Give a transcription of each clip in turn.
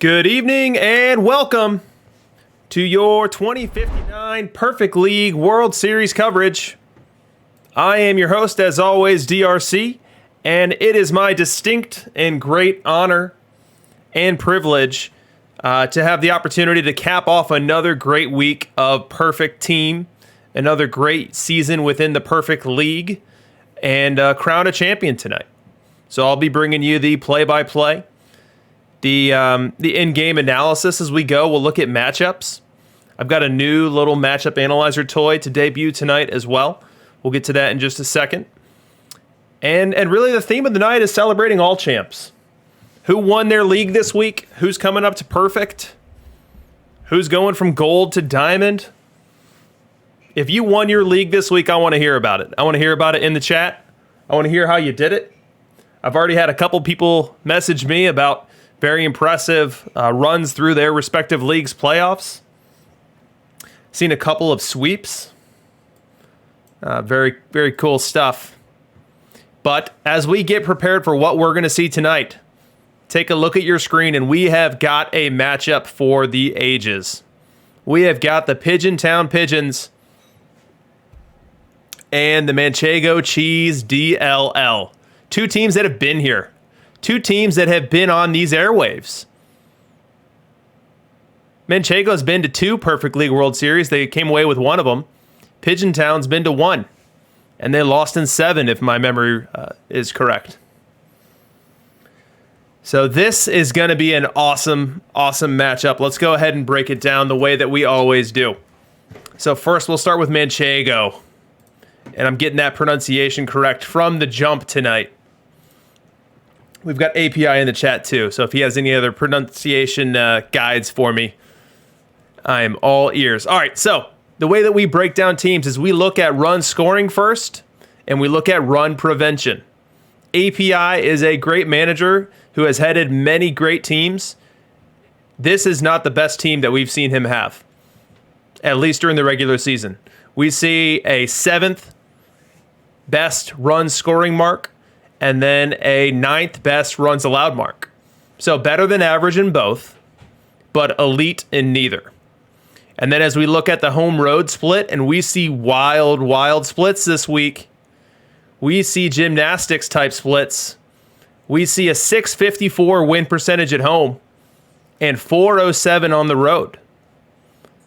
Good evening and welcome to your 2059 Perfect League World Series coverage. I am your host, as always, DRC, and it is my distinct and great honor and privilege to have the opportunity to cap off another great week of Perfect Team, another great season within the Perfect League, and crown a champion tonight. So I'll be bringing you the play-by-play, the in-game analysis as we go. We'll look at matchups. I've got a new little matchup analyzer toy to debut tonight as well. We'll get to that in just a second. And really the theme of the night is celebrating all champs. Who won their league this week? Who's coming up to perfect? Who's going from gold to diamond? If you won your league this week, I want to hear about it. I want to hear about it in the chat. I want to hear how you did it. I've already had a couple people message me about very impressive runs through their respective leagues' playoffs. Seen a couple of sweeps. Very, very cool stuff. But as we get prepared for what we're going to see tonight, take a look at your screen, and we have got a matchup for the ages. We have got the Pigeon Town Pigeons and the Manchego Cheese DLL. Two teams that have been here. Two teams that have been on these airwaves. Manchego's been to 2 Perfect League World Series. They came away with one of them. Pigeon Town's been to 1. And they lost in 7, if my memory is correct. So this is going to be an awesome, awesome matchup. Let's go ahead and break it down the way that we always do. So first, we'll start with Manchego. And I'm getting that pronunciation correct from the jump tonight. We've got API in the chat too, so if he has any other pronunciation guides for me, I am all ears. All right, so the way that we break down teams is we look at run scoring first, and we look at run prevention. API is a great manager who has headed many great teams. This is not the best team that we've seen him have, at least during the regular season. We see a 7th best run scoring mark, and then a 9th best runs allowed mark. So better than average in both, but elite in neither. And then as we look at the home road split, and we see wild, wild splits this week, we see gymnastics type splits. We see a 654 win percentage at home and 407 on the road.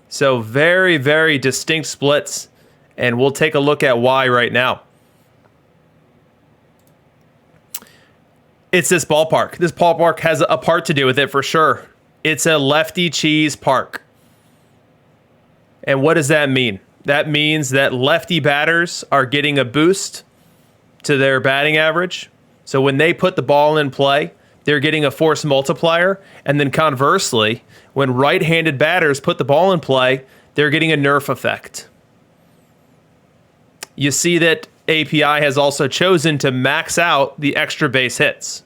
So very, very distinct splits, and we'll take a look at why right now. It's this ballpark. This ballpark has a part to do with it for sure. It's a lefty cheese park. And what does that mean? That means that lefty batters are getting a boost to their batting average. So when they put the ball in play, they're getting a force multiplier. And then conversely, when right-handed batters put the ball in play, they're getting a nerf effect. You see that API has also chosen to max out the extra base hits.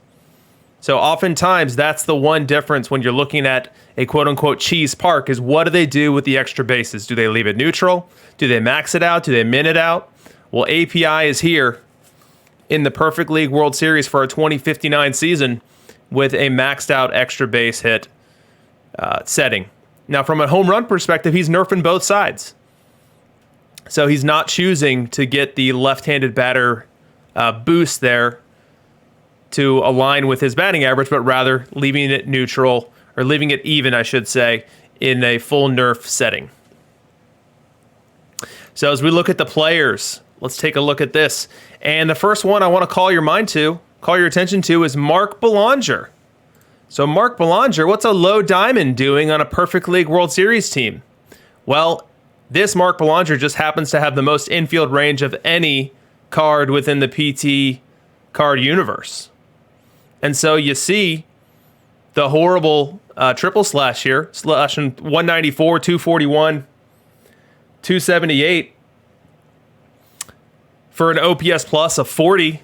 So oftentimes that's the one difference when you're looking at a quote-unquote cheese park is what do they do with the extra bases? Do they leave it neutral? Do they max it out? Do they min it out? Well, API is here in the Perfect League World Series for our 2059 season with a maxed out extra base hit setting. Now, from a home run perspective, he's nerfing both sides. So he's not choosing to get the left-handed batter boost there to align with his batting average, but rather leaving it neutral, or leaving it even, I should say, in a full nerf setting. So as we look at the players, let's take a look at this. And the first one I want to call your attention to is Mark Belanger. So Mark Belanger, what's a low diamond doing on a Perfect League World Series team? Well, this Mark Belanger just happens to have the most infield range of any card within the PT card universe. And so you see the horrible triple slash here, slashing 194, 241, 278 for an OPS plus of 40.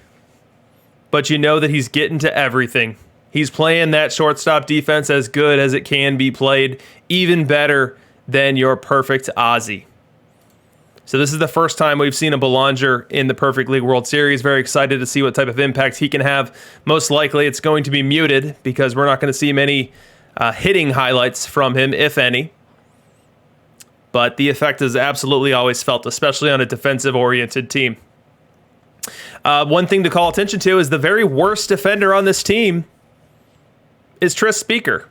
But you know that he's getting to everything. He's playing that shortstop defense as good as it can be played, even better than your perfect Ozzy. So this is the first time we've seen a Belanger in the Perfect League World Series. Very excited to see what type of impact he can have. Most likely it's going to be muted because we're not going to see many hitting highlights from him, if any. But the effect is absolutely always felt, especially on a defensive-oriented team. One thing to call attention to is the very worst defender on this team is Tris Speaker.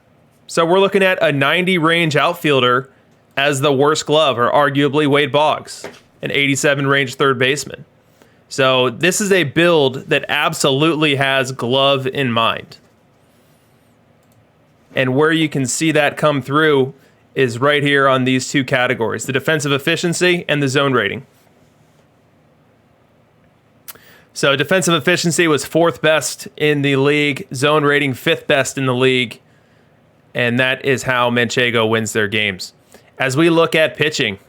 So we're looking at a 90 range outfielder as the worst glove, or arguably Wade Boggs, an 87 range third baseman. So this is a build that absolutely has glove in mind. And where you can see that come through is right here on these two categories, the defensive efficiency and the zone rating. So defensive efficiency was 4th best in the league, zone rating 5th best in the league, and that is how Manchego wins their games. As we look at pitching,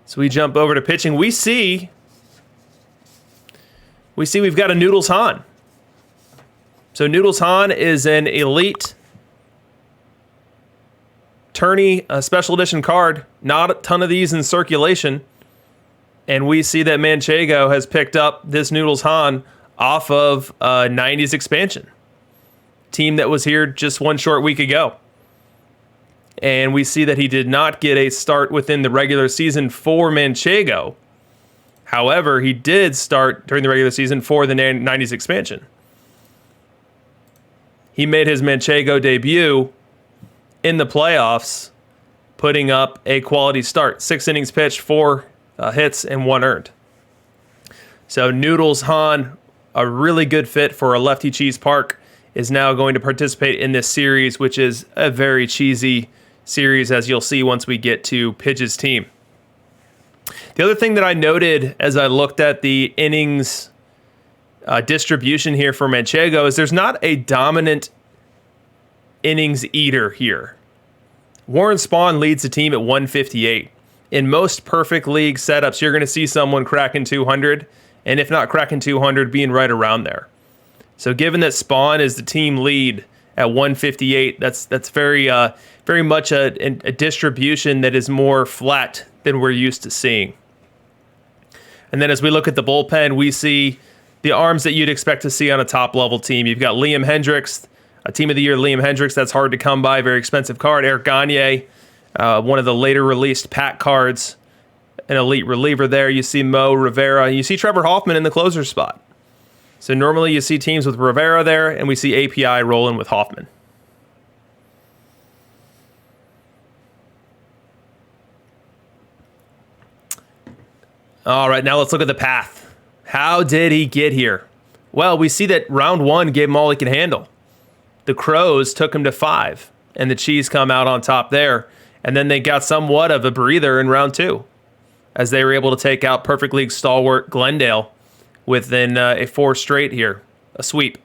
so we jump over to pitching, we see we've got a Noodles Hahn. So Noodles Hahn is an elite tourney, a special edition card, not a ton of these in circulation. And we see that Manchego has picked up this Noodles Hahn off of 90s expansion. Team that was here just one short week ago. And we see that he did not get a start within the regular season for Manchego. However, he did start during the regular season for the 90s expansion. He made his Manchego debut in the playoffs, putting up a quality start. 6 innings pitched, 4 hits, and 1 earned. So Noodles Hahn, a really good fit for a Lefty Cheese Park, is now going to participate in this series, which is a very cheesy series, as you'll see once we get to Pidge's team. The other thing that I noted as I looked at the innings distribution here for Manchego is there's not a dominant innings eater here. Warren Spahn leads the team at 158. In most perfect league setups, you're going to see someone cracking 200, and if not cracking 200, being right around there. So given that Spahn is the team lead at 158, that's very much a distribution that is more flat than we're used to seeing. And then as we look at the bullpen, we see the arms that you'd expect to see on a top-level team. You've got Liam Hendricks, a Team of the Year Liam Hendricks. That's hard to come by, very expensive card. Eric Gagne, one of the later released pack cards, an elite reliever there. You see Mo Rivera. You see Trevor Hoffman in the closer spot. So normally you see teams with Rivera there, and we see API rolling with Hoffman. All right, now let's look at the path. How did he get here? Well, we see that round 1 gave him all he could handle. The Crows took him to 5, and the Cheese come out on top there. And then they got somewhat of a breather in round 2, as they were able to take out Perfect League stalwart Glendale within a 4 straight here, a sweep.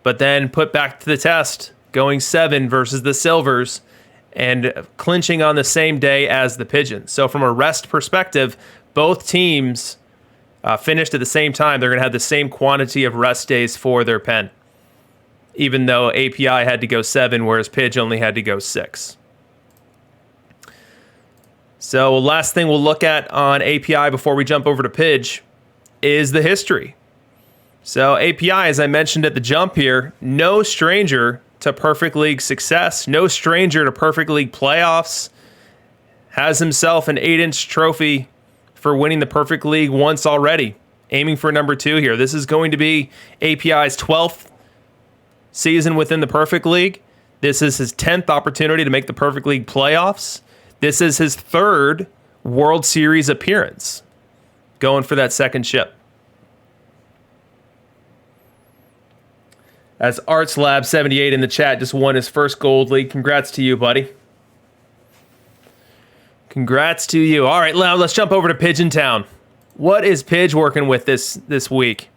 But then put back to the test, going 7 versus the Silvers, and clinching on the same day as the Pigeons. So from a rest perspective, both teams finished at the same time. They're going to have the same quantity of rest days for their pen, even though API had to go 7, whereas Pidge only had to go 6. So last thing we'll look at on API before we jump over to Pidge is the history. So API, as I mentioned at the jump here, no stranger to Perfect League success, no stranger to Perfect League playoffs, has himself an 8-inch trophy for winning the Perfect League once already, aiming for number 2 here. This is going to be API's 12th season within the Perfect League. This is his 10th opportunity to make the Perfect League playoffs. This is his 3rd World Series appearance, going for that 2nd chip. As Arts Lab 78 in the chat just won his first gold league. Congrats to you, buddy. Congrats to you. All right, now let's jump over to Pigeon Town. What is Pidge working with this week?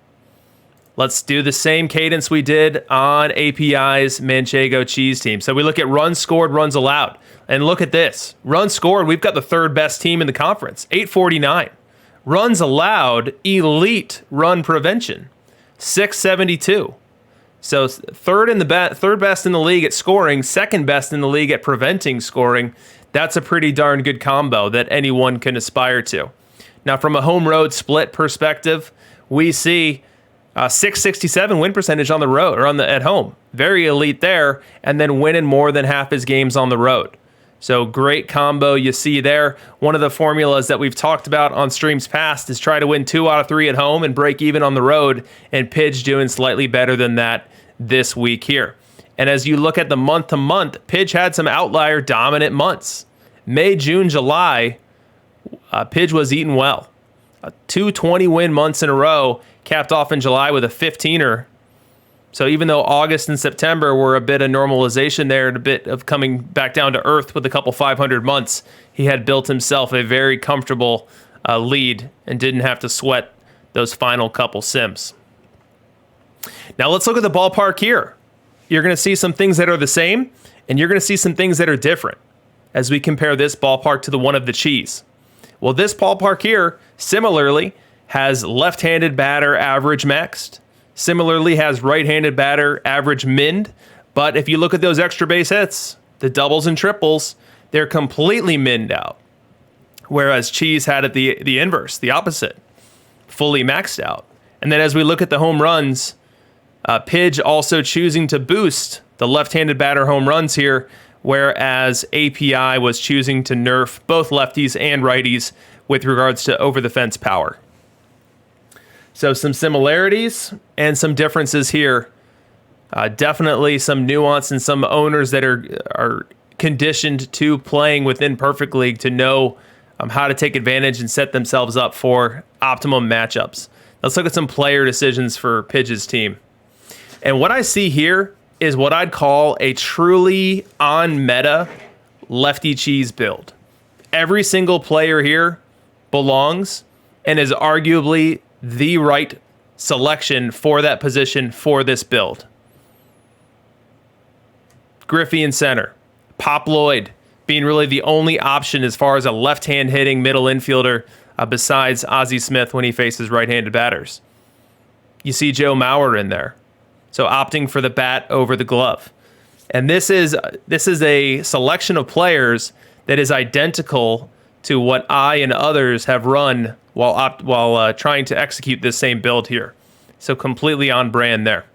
Let's do the same cadence we did on API's Manchego Cheese team. So we look at runs scored, runs allowed. And look at this. Runs scored, we've got the 3rd best team in the conference, 849. Runs allowed, elite run prevention, 672. So third best in the league at scoring, 2nd best in the league at preventing scoring. That's a pretty darn good combo that anyone can aspire to. Now, from a home road split perspective, we see .667 win percentage on the road or at home. Very elite there, and then winning more than half his games on the road. So great combo you see there. One of the formulas that we've talked about on streams past is try to win 2 out of 3 at home and break even on the road, and Pidge doing slightly better than that this week here. And as you look at the month-to-month, Pidge had some outlier dominant months. May, June, July, Pidge was eating well. 2 20-win months in a row, capped off in July with a 15er. So even though August and September were a bit of normalization there and a bit of coming back down to earth with a couple 500 months, he had built himself a very comfortable lead and didn't have to sweat those final couple sims. Now let's look at the ballpark here. You're going to see some things that are the same, and you're going to see some things that are different as we compare this ballpark to the one of the Cheese. Well, this ballpark here similarly has left-handed batter average maxed. Similarly has right-handed batter average minned. But if you look at those extra base hits, the doubles and triples, they're completely minned out. Whereas Cheese had it the inverse, the opposite, fully maxed out. And then as we look at the home runs, Pidge also choosing to boost the left-handed batter home runs here, whereas API was choosing to nerf both lefties and righties with regards to over-the-fence power. So some similarities and some differences here. Definitely some nuance and some owners that are conditioned to playing within Perfect League to know how to take advantage and set themselves up for optimum matchups. Let's look at some player decisions for Pidge's team. And what I see here is what I'd call a truly on-meta lefty cheese build. Every single player here belongs and is arguably the right selection for that position for this build. Griffey in center. Pop Lloyd being really the only option as far as a left-hand hitting middle infielder besides Ozzy Smith when he faces right-handed batters. You see Joe Mauer in there. So opting for the bat over the glove. And this is a selection of players that is identical to what I and others have run while trying to execute this same build here. So completely on brand there.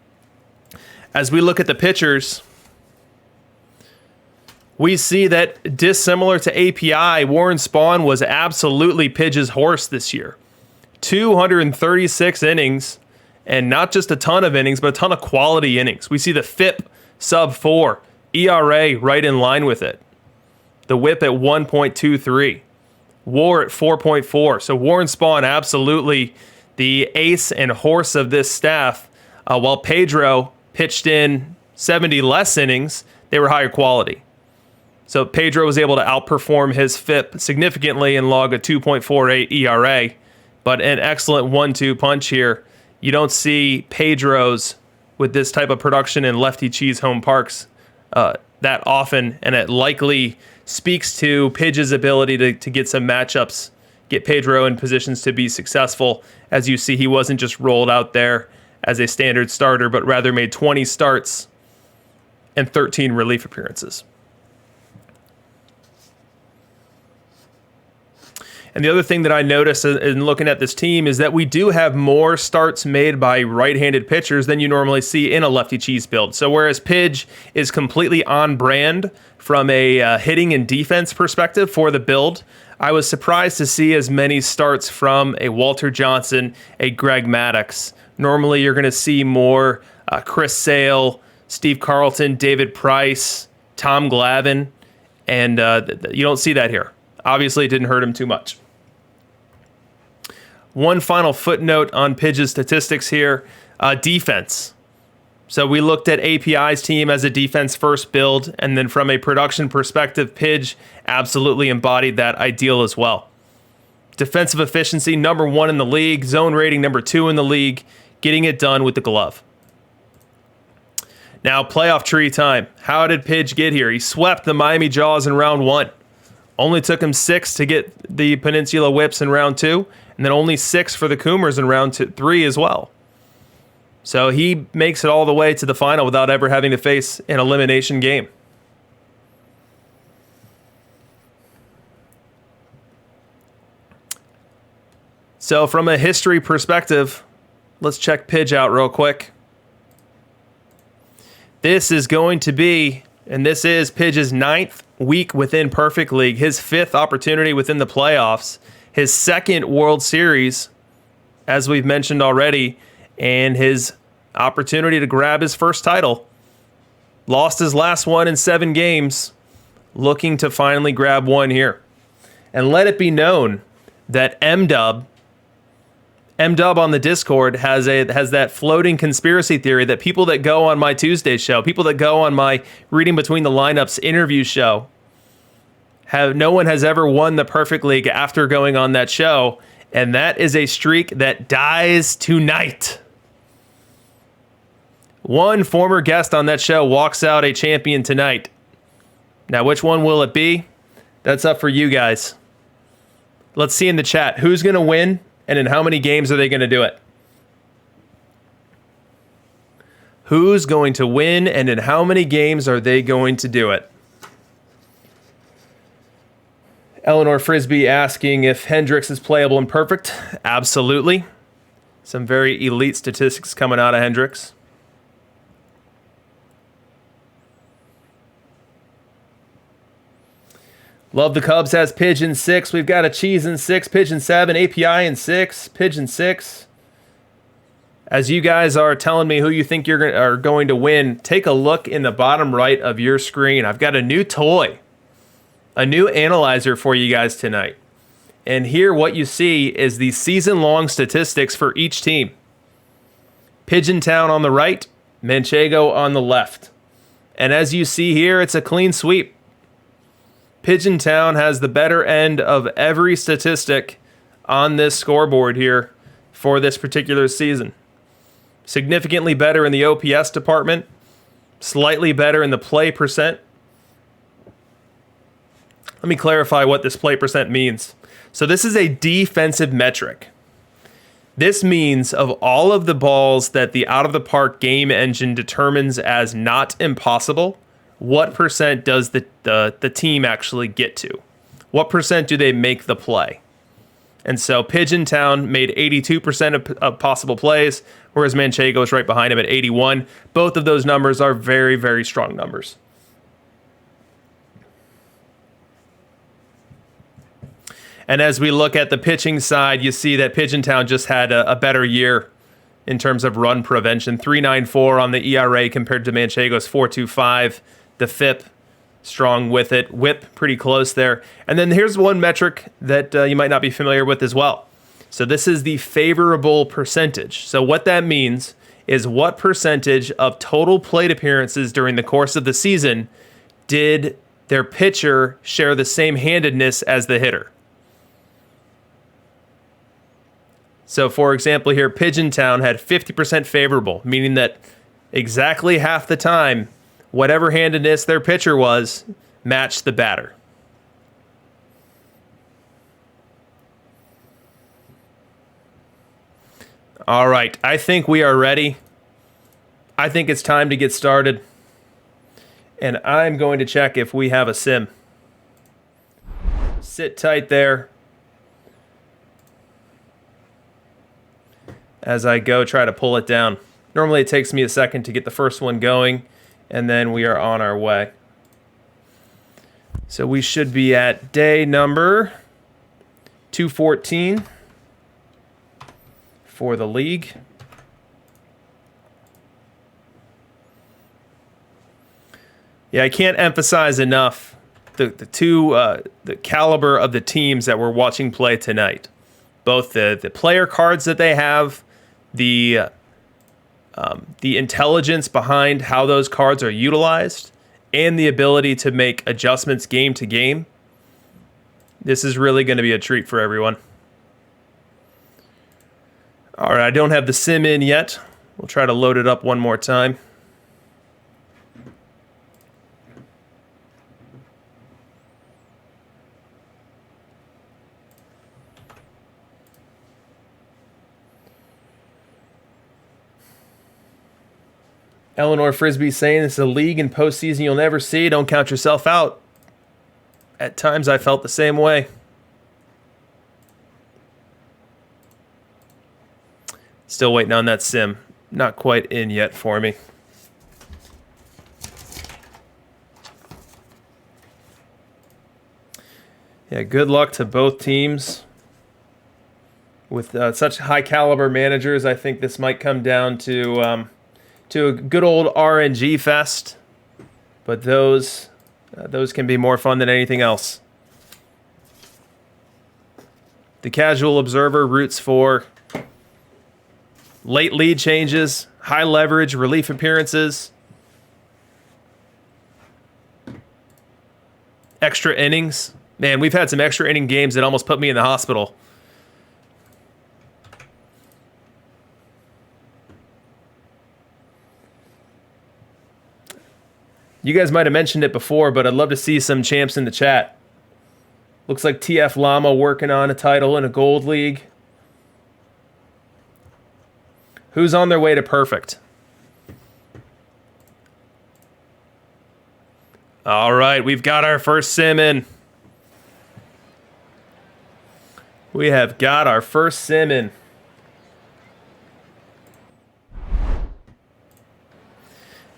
As we look at the pitchers, we see that dissimilar to API, Warren Spahn was absolutely Pidge's horse this year. 236 innings, and not just a ton of innings, but a ton of quality innings. We see the FIP sub 4, ERA right in line with it. The WHIP at 1.23. WAR at 4.4. So Warren Spahn absolutely the ace and horse of this staff. While Pedro pitched in 70 less innings, they were higher quality. So Pedro was able to outperform his FIP significantly and log a 2.48 ERA. But an excellent 1-2 punch here. You don't see Pedro's with this type of production in lefty cheese home parks that often, and it likely speaks to Pidge's ability to get some matchups, get Pedro in positions to be successful. As you see, he wasn't just rolled out there as a standard starter, but rather made 20 starts and 13 relief appearances. And the other thing that I noticed in looking at this team is that we do have more starts made by right-handed pitchers than you normally see in a lefty cheese build. So whereas Pidge is completely on brand from a hitting and defense perspective for the build, I was surprised to see as many starts from a Walter Johnson, a Greg Maddux. Normally you're going to see more Chris Sale, Steve Carlton, David Price, Tom Glavine, and you don't see that here. Obviously, it didn't hurt him too much. One final footnote on Pidge's statistics here. Defense. So we looked at API's team as a defense-first build, and then from a production perspective, Pidge absolutely embodied that ideal as well. Defensive efficiency, number 1 in the league. Zone rating, number 2 in the league. Getting it done with the glove. Now, playoff tree time. How did Pidge get here? He swept the Miami Jaws in round 1. Only took him 6 to get the Peninsula Whips in round 2, and then only 6 for the Coomers in round 3 as well. So he makes it all the way to the final without ever having to face an elimination game. So from a history perspective, Let's check Pidge out real quick. This is going to be, and this is Pidge's 9th week within Perfect League, his 5th opportunity within the playoffs, his 2nd World Series, as we've mentioned already, and his opportunity to grab his first title. Lost his last one in 7 games, looking to finally grab one here. And let it be known that M-Dub on the Discord has that floating conspiracy theory that people that go on my Tuesday show, people that go on my Reading Between the Lineups interview show, no one has ever won the Perfect League after going on that show, and that is a streak that dies tonight. One former guest on that show walks out a champion tonight. Now, which one will it be? That's up for you guys. Let's see in the chat who's going to win and in how many games are they going to do it. Who's going to win and in how many games are they going to do it? Eleanor Frisbee asking if Hendricks is playable and perfect. Absolutely. Some very elite statistics coming out of Hendricks. Love the Cubs has Pigeon 6. We've got a Cheese in 6, Pigeon 7, API in 6, Pigeon 6. As you guys are telling me who you think are going to win, take a look in the bottom right of your screen. I've got a new toy, a new analyzer for you guys tonight. And here what you see is the season-long statistics for each team. Pigeon Town on the right, Manchego on the left. And as you see here, it's a clean sweep. Pigeon Town has the better end of every statistic on this scoreboard here for this particular season. Significantly better in the OPS department, slightly better in the play percent. Let me clarify what this play percent means. So this is a defensive metric. This means of all of the balls that the out of the park game engine determines as not impossible, what percent does the team actually get to? What percent do they make the play? And so Pigeon Town made 82% of possible plays, whereas Manchego is right behind him at 81. Both of those numbers are very, very strong numbers. And as we look at the pitching side, you see that Pigeon Town just had a better year in terms of run prevention. 3.94 on the ERA compared to Manchego's 4.25. The FIP, strong with it. WHIP, pretty close there. And then here's one metric that you might not be familiar with as well. So this is the favorable percentage. So what that means is what percentage of total plate appearances during the course of the season did their pitcher share the same handedness as the hitter. So for example here, Pigeon Town had 50% favorable, meaning that exactly half the time, whatever handedness their pitcher was, matched the batter. All right, I think we are ready. I think it's time to get started. And I'm going to check if we have a sim. Sit tight there as I go try to pull it down. Normally it takes me a second to get the first one going, and then we are on our way. So we should be at day number 214 for the league. Yeah, I can't emphasize enough the caliber of the teams that we're watching play tonight. Both the player cards that they have, the intelligence behind how those cards are utilized, and the ability to make adjustments game to game. This is really going to be a treat for everyone. All right, I don't have the sim in yet. We'll try to load it up one more time. Eleanor Frisbee saying this is a league and postseason you'll never see. Don't count yourself out. At times I felt the same way. It's Still waiting on that sim. Not quite in yet for me. Yeah, good luck to both teams. With such high caliber managers, I think this might come down to a good old RNG fest. But those can be more fun than anything else. The casual observer roots for late lead changes, high leverage, relief appearances, extra innings. Man, we've had some extra inning games that almost put me in the hospital. You guys might have mentioned it before, but I'd love to see some champs in the chat. Looks like TF Llama working on a title in a gold league. Who's on their way to perfect? All right, we've got our first sim in. We have got our first sim in.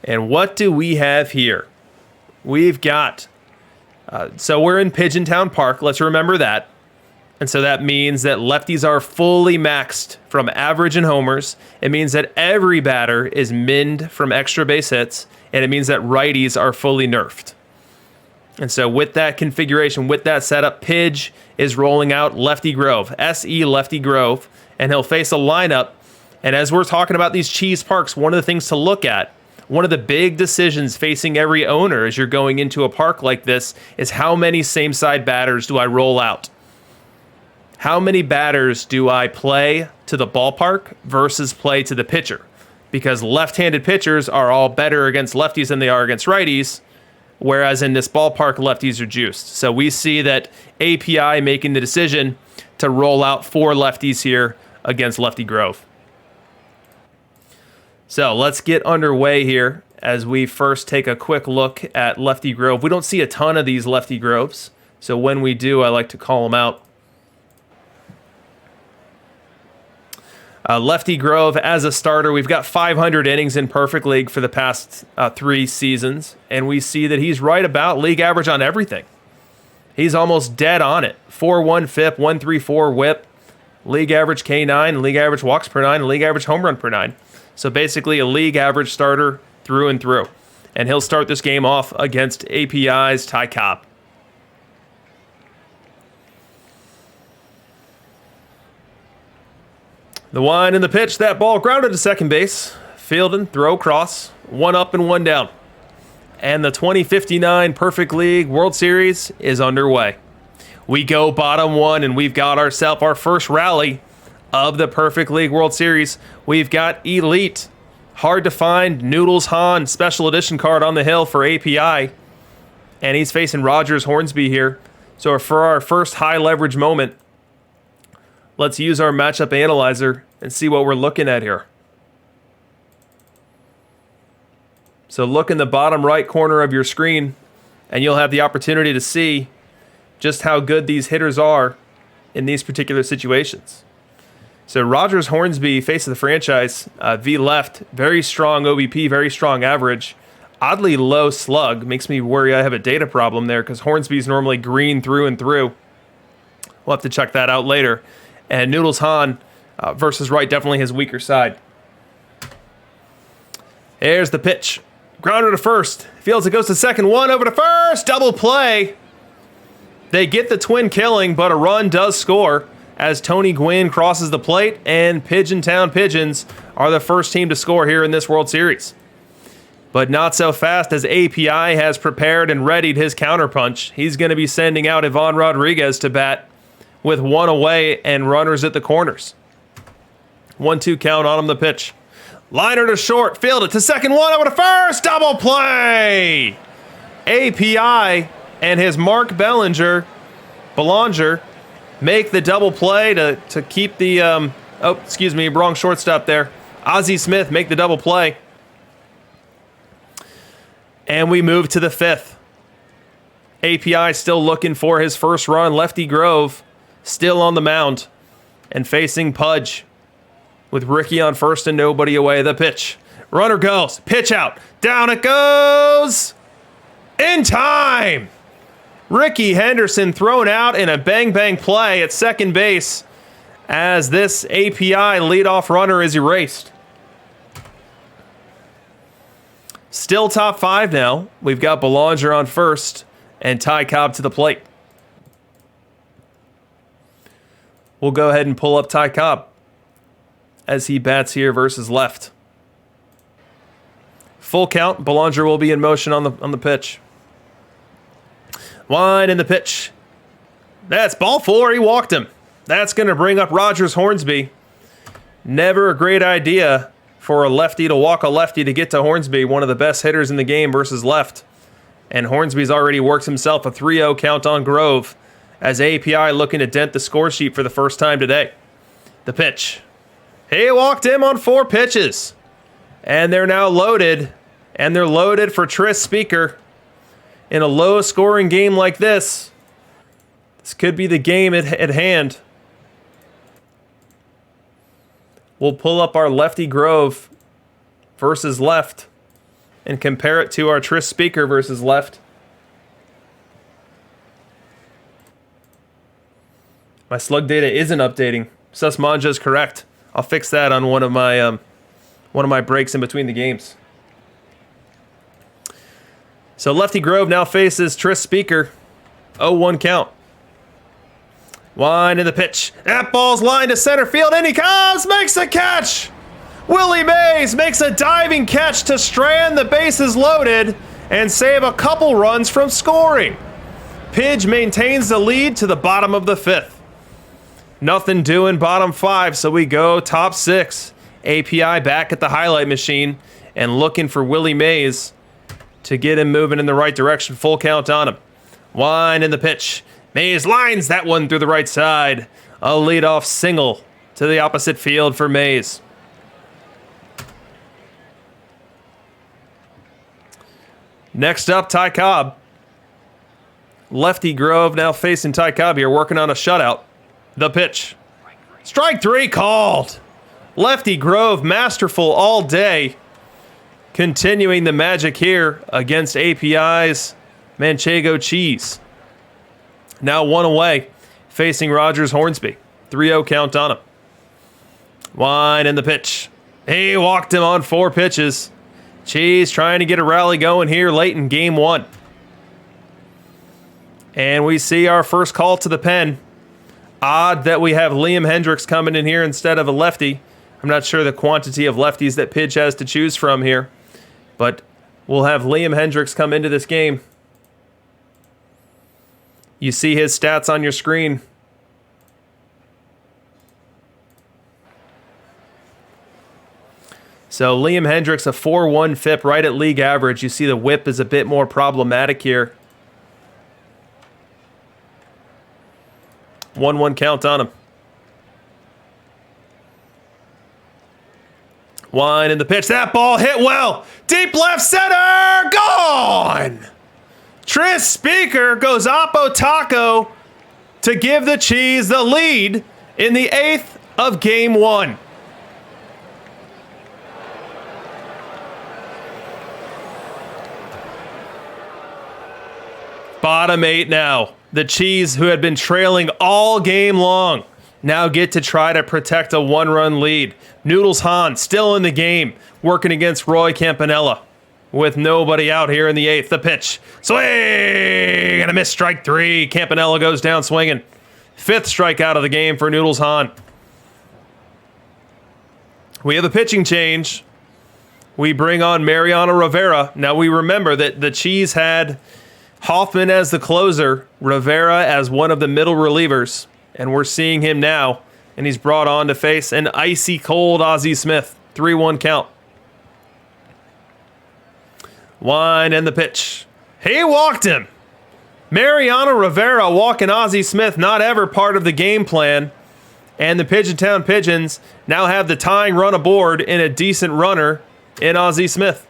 And what do we have here? We've got... so we're in Pigeon Town Park. Let's remember that. And so that means that lefties are fully maxed from average and homers. It means that every batter is minned from extra base hits. And it means that righties are fully nerfed. And so with that configuration, with that setup, Pidge is rolling out Lefty Grove, SE Lefty Grove. And he'll face a lineup. And as we're talking about these cheese parks, one of the things to look at, one of the big decisions facing every owner as you're going into a park like this is how many same-side batters do I roll out? How many batters do I play to the ballpark versus play to the pitcher? Because left-handed pitchers are all better against lefties than they are against righties, whereas in this ballpark, lefties are juiced. So we see that API making the decision to roll out 4 lefties here against Lefty Grove. So let's get underway here as we first take a quick look at Lefty Grove. We don't see a ton of these Lefty Groves, so when we do, I like to call them out. Lefty Grove as a starter, we've got 500 innings in Perfect League for the past 3 seasons, and we see that he's right about league average on everything. He's almost dead on it. 4.1 FIP, 1.34 WHIP, league average K9, league average walks per 9, league average home run per 9. So basically a league average starter through and through. And he'll start this game off against API's Ty Cobb. The wind and the pitch, that ball grounded to second base. Fielding, throw, cross, 1 up and 1 down. And the 2059 Perfect League World Series is underway. We go bottom 1 and we've got ourselves our first rally of the Perfect League World Series. We've got Elite, hard to find, Noodles Han, special edition card on the hill for API. And he's facing Rogers Hornsby here. So for our first high leverage moment, let's use our matchup analyzer and see what we're looking at here. So look in the bottom right corner of your screen and you'll have the opportunity to see just how good these hitters are in these particular situations. So Rogers Hornsby, face of the franchise, V left, very strong OBP, very strong average. Oddly low slug, makes me worry I have a data problem there because Hornsby's normally green through and through. We'll have to check that out later. And Noodles Han versus right, definitely his weaker side. Here's the pitch. Grounder to first. Fields it, goes to second. 1 over to first. Double play. They get the twin killing, but a run does score as Tony Gwynn crosses the plate, and Pigeon Town Pigeons are the first team to score here in this World Series. But not so fast, as API has prepared and readied his counterpunch. He's going to be sending out Ivan Rodriguez to bat with 1 away and runners at the corners. 1-2 count on him, the pitch. Liner to short, field it to second, 1 over to first, double play! API and his Mark Belanger make the double play to keep the, wrong shortstop there. Ozzy Smith make the double play. And we move to the 5th. API still looking for his first run. Lefty Grove still on the mound and facing Pudge. with Ricky on first and nobody away. The pitch. Runner goes. Pitch out. Down it goes. In time. Ricky Henderson thrown out in a bang-bang play at second base as this API leadoff runner is erased. Still top five now. We've got Belanger on first and Ty Cobb to the plate. We'll go ahead and pull up Ty Cobb as he bats here versus left. Full count. Belanger will be in motion on the pitch. Wide in the pitch. That's ball four. He walked him. That's going to bring up Rogers Hornsby. Never a great idea for a lefty to walk a lefty to get to Hornsby, one of the best hitters in the game versus left. And Hornsby's already worked himself a 3-0 count on Grove as API looking to dent the score sheet for the first time today. The pitch. He walked him on 4 pitches. And they're now loaded. And they're loaded for Tris Speaker. In a low-scoring game like this, this could be the game at hand. We'll pull up our Lefty Grove versus left and compare it to our Tris Speaker versus left. My slug data isn't updating. Susmanja is correct. I'll fix that on one of my breaks in between the games. So Lefty Grove now faces Tris Speaker. 0-1 count. Line in the pitch. That ball's lined to center field, and he comes, makes a catch. Willie Mays makes a diving catch to strand the bases loaded and save a couple runs from scoring. Pidge maintains the lead to the bottom of the 5th. Nothing doing bottom 5, so we go top 6. API back at the highlight machine and looking for Willie Mays to get him moving in the right direction. Full count on him. Line in the pitch. Mays lines that one through the right side. A leadoff single to the opposite field for Mays. Next up, Ty Cobb. Lefty Grove now facing Ty Cobb here, working on a shutout. The pitch. Strike 3 called. Lefty Grove masterful all day. Continuing the magic here against API's Manchego Cheese. Now 1 away, facing Rogers Hornsby. 3-0 count on him. Line in the pitch. He walked him on 4 pitches. Cheese trying to get a rally going here late in game 1. And we see our first call to the pen. Odd that we have Liam Hendricks coming in here instead of a lefty. I'm not sure the quantity of lefties that Pidge has to choose from here. But we'll have Liam Hendricks come into this game. You see his stats on your screen. So Liam Hendricks, a 4.1 FIP, right at league average. You see the whip is a bit more problematic here. 1-1 count on him. Line in the pitch. That ball hit well. Deep left center. Gone. Tris Speaker goes Oppo Taco to give the Cheese the lead in the 8th of game 1. Bottom 8 now. The Cheese, who had been trailing all game long, now get to try to protect a 1-run lead. Noodles Hahn still in the game, working against Roy Campanella with nobody out here in the 8th. The pitch. Swing! And a miss, strike 3. Campanella goes down swinging. 5th strikeout of the game for Noodles Hahn. We have a pitching change. We bring on Mariana Rivera. Now we remember that the Cheese had Hoffman as the closer, Rivera as one of the middle relievers, and we're seeing him now, and he's brought on to face an icy cold Ozzy Smith. 3-1 count. Line and the pitch. He walked him. Mariana Rivera walking Ozzy Smith, not ever part of the game plan, and the Pigeontown Pigeons now have the tying run aboard in a decent runner in Ozzy Smith.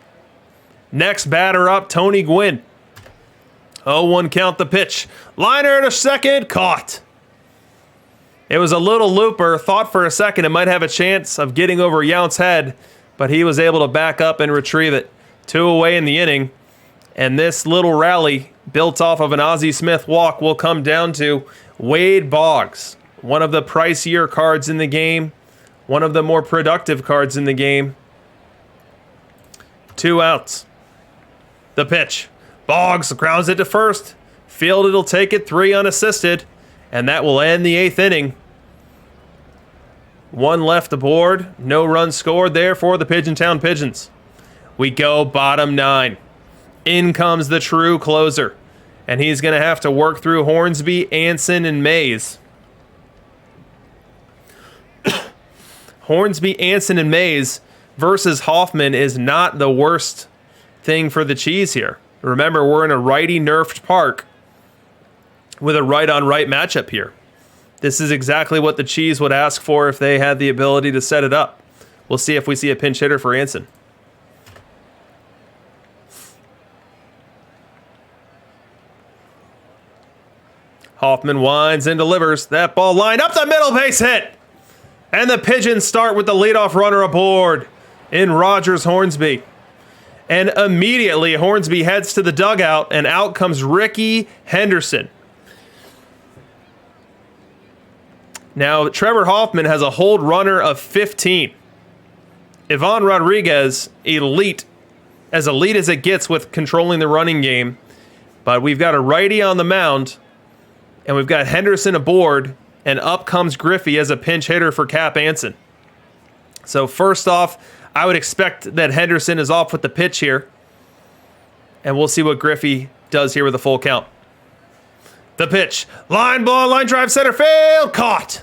Next batter up, Tony Gwynn. 0-1 count the pitch. Liner to second, caught. It was a little looper. Thought for a second it might have a chance of getting over Yount's head, but he was able to back up and retrieve it. 2 away in the inning. And this little rally, built off of an Ozzy Smith walk, will come down to Wade Boggs, one of the pricier cards in the game, one of the more productive cards in the game. 2 outs. The pitch. Boggs grounds it to first. Fielded will take it, 3 unassisted, and that will end the 8th inning. 1 left aboard. No runs scored there for the Pigeontown Pigeons. We go bottom 9. In comes the true closer, and he's going to have to work through Hornsby, Anson, and Mays. Hornsby, Anson, and Mays versus Hoffman is not the worst thing for the Cheese here. Remember, we're in a righty-nerfed park with a right-on-right matchup here. This is exactly what the Cheese would ask for if they had the ability to set it up. We'll see if we see a pinch hitter for Anson. Hoffman winds and delivers. That ball lined up the middle, base hit. And the Pigeons start with the leadoff runner aboard in Rogers Hornsby. And immediately Hornsby heads to the dugout, and out comes Ricky Henderson. Now, Trevor Hoffman has a hold runner of 15. Ivan Rodriguez, elite as it gets with controlling the running game. But we've got a righty on the mound, and we've got Henderson aboard, and up comes Griffey as a pinch hitter for Cap Anson. So first off, I would expect that Henderson is off with the pitch here, and we'll see what Griffey does here with a full count. The pitch. Line ball, line drive, center field, caught.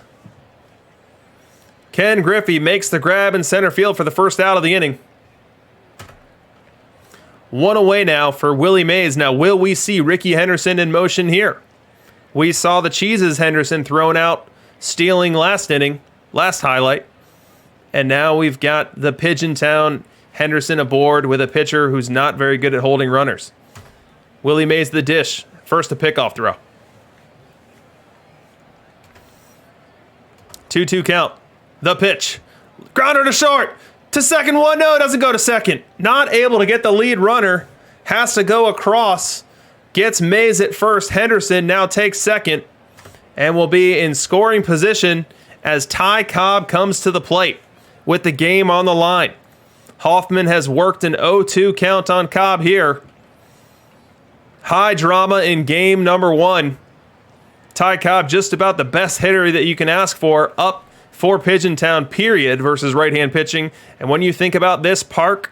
Ken Griffey makes the grab in center field for the first out of the inning. 1 away now for Willie Mays. Now, will we see Ricky Henderson in motion here? We saw the Cheese's Henderson thrown out, stealing last inning, last highlight. And now we've got the Pigeontown Henderson aboard with a pitcher who's not very good at holding runners. Willie Mays the dish. First a pickoff throw. 2-2 count. The pitch. Grounder to short. To second, 1-0. Doesn't go to second. Not able to get the lead runner. Has to go across. Gets Mays at first. Henderson now takes second and will be in scoring position as Ty Cobb comes to the plate with the game on the line. Hoffman has worked an 0-2 count on Cobb here. High drama in game number 1. Ty Cobb, just about the best hitter that you can ask for, up for Pigeontown, period, versus right-hand pitching. And when you think about this park,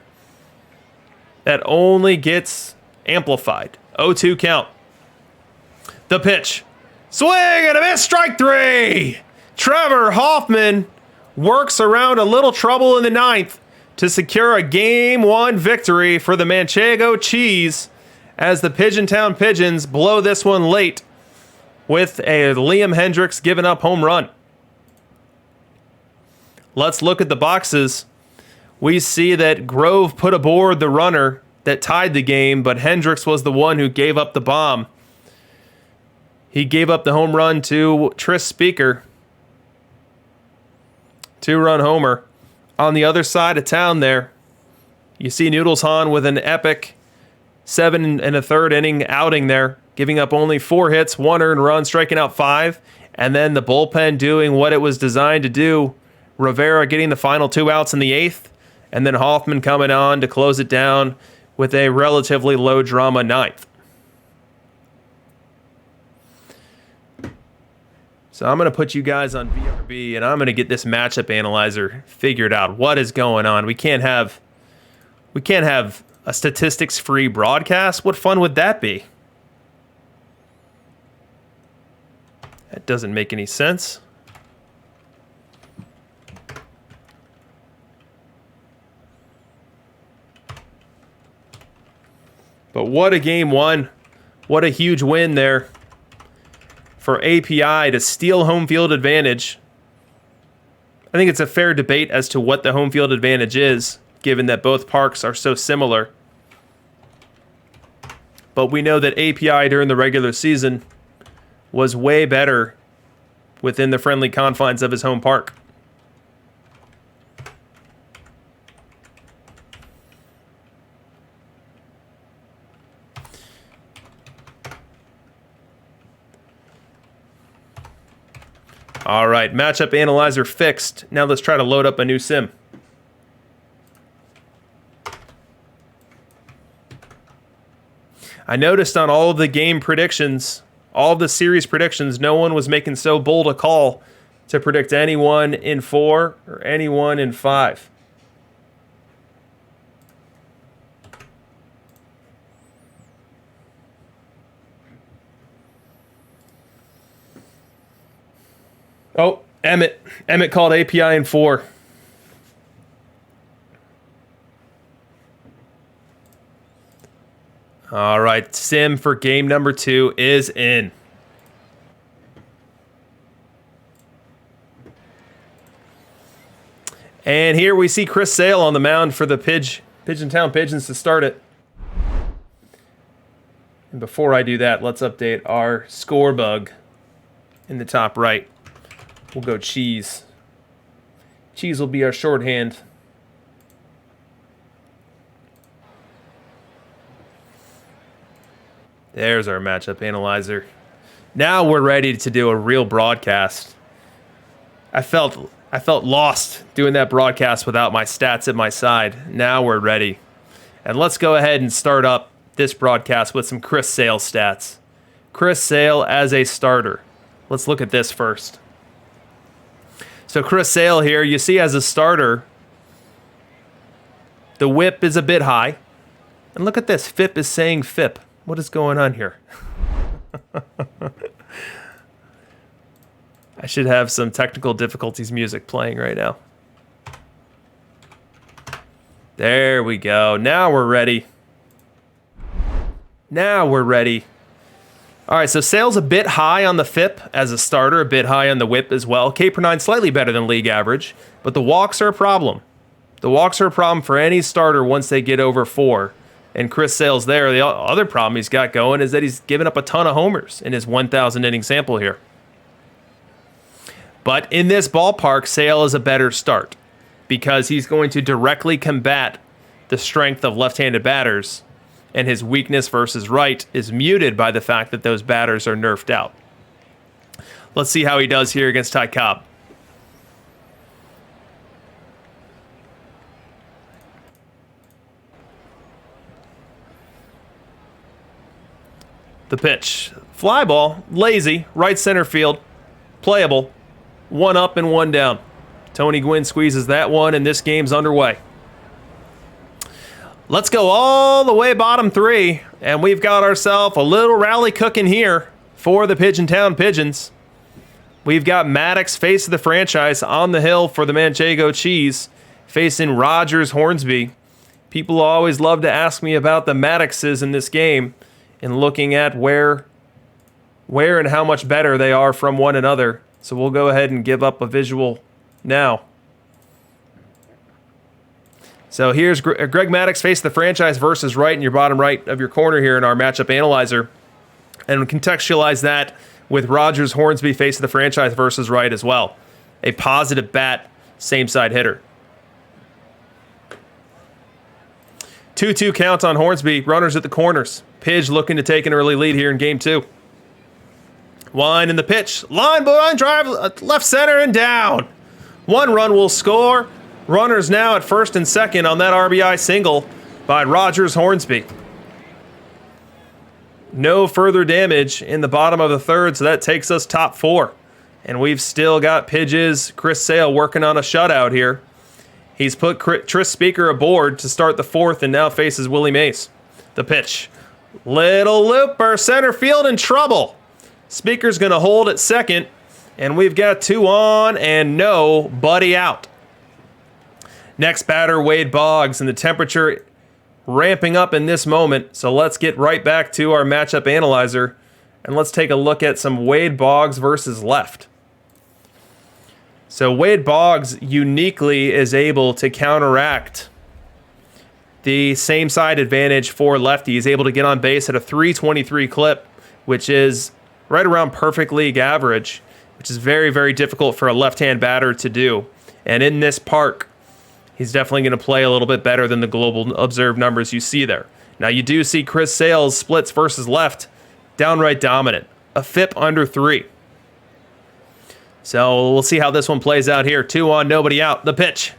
that only gets amplified. 0-2 count. The pitch. Swing and a miss, strike 3. Trevor Hoffman works around a little trouble in the 9th to secure a Game 1 victory for the Manchego Cheese as the Pigeontown Pigeons blow this one late with a Liam Hendricks giving up home run. Let's look at the boxes. We see that Grove put aboard the runner that tied the game, but Hendricks was the one who gave up the bomb. He gave up the home run to Tris Speaker. 2-run homer. On the other side of town there, you see Noodles Hahn with an epic 7 1/3 inning outing there, giving up only 4 hits, 1 earned run, striking out 5, and then the bullpen doing what it was designed to do. Rivera getting the final 2 outs in the 8th, and then Hoffman coming on to close it down with a relatively low-drama 9th. So I'm going to put you guys on BRB, and I'm going to get this matchup analyzer figured out. What is going on? We can't have a statistics-free broadcast. What fun would that be? That doesn't make any sense. But what a game 1. What a huge win there for API to steal home field advantage. I think it's a fair debate as to what the home field advantage is, given that both parks are so similar. But we know that API during the regular season was way better within the friendly confines of his home park. All right, matchup analyzer fixed. Now let's try to load up a new sim. I noticed on all of the game predictions, all of the series predictions, no one was making so bold a call to predict anyone in 4 or anyone in 5. Oh, Emmett. Emmett called API in 4. All right, sim for game number 2 is in. And here we see Chris Sale on the mound for the Pigeon Town Pigeons to start it. And before I do that, let's update our score bug in the top right. We'll go cheese. Cheese will be our shorthand. There's our matchup analyzer. Now we're ready to do a real broadcast. I felt lost doing that broadcast without my stats at my side. Now we're ready. And let's go ahead and start up this broadcast with some Chris Sale stats. Chris Sale as a starter. Let's look at this first. So Chris Sale here, you see as a starter, the whip is a bit high. And look at this, FIP is saying FIP. What is going on here? I should have some technical difficulties music playing right now. There we go. Now we're ready. Now we're ready. All right, so Sale's a bit high on the FIP as a starter, a bit high on the whip as well. K per 9 slightly better than league average, but the walks are a problem. The walks are a problem for any starter once they get over 4. And Chris Sale's there. The other problem he's got going is that he's given up a ton of homers in his 1,000 inning sample here. But in this ballpark, Sale is a better start because he's going to directly combat the strength of left-handed batters, and his weakness versus right is muted by the fact that those batters are nerfed out. Let's see how he does here against Ty Cobb. The pitch. Fly ball, lazy, right center field, playable, 1 up and 1 down. Tony Gwynn squeezes that one, and this game's underway. Let's go all the way bottom 3, and we've got ourselves a little rally cooking here for the Pigeon Town Pigeons. We've got Maddox, face of the franchise, on the hill for the Manchego Cheese, facing Rogers Hornsby. People always love to ask me about the Maddoxes in this game and looking at where and how much better they are from one another. So we'll go ahead and give up a visual now. So here's Greg Maddox, face the franchise versus right in your bottom right of your corner here in our matchup analyzer. And contextualize that with Rogers Hornsby, face of the franchise versus right as well. A positive bat, same side hitter. 2-2 count on Hornsby, runners at the corners. Pidge looking to take an early lead here in game 2. Wine in the pitch. Line drive, left center and down. 1 run will score. Runners now at first and second on that RBI single by Rogers Hornsby. No further damage in the bottom of the 3rd, so that takes us top 4. And we've still got Pidge's Chris Sale working on a shutout here. He's put Tris Speaker aboard to start the 4th and now faces Willie Mays. The pitch. Little looper, center field in trouble. Speaker's going to hold at second, and we've got 2 on and nobody out. Next batter, Wade Boggs, and the temperature ramping up in this moment. So let's get right back to our matchup analyzer, and let's take a look at some Wade Boggs versus left. So Wade Boggs uniquely is able to counteract the same side advantage for lefty. He's able to get on base at a .323 clip, which is right around perfect league average. which is very, very difficult for a left-hand batter to do. And in this park, he's definitely going to play a little bit better than the global observed numbers you see there. Now, you do see Chris Sale's splits versus left downright dominant. A FIP under 3. So we'll see how this one plays out here. 2 on, nobody out. The pitch.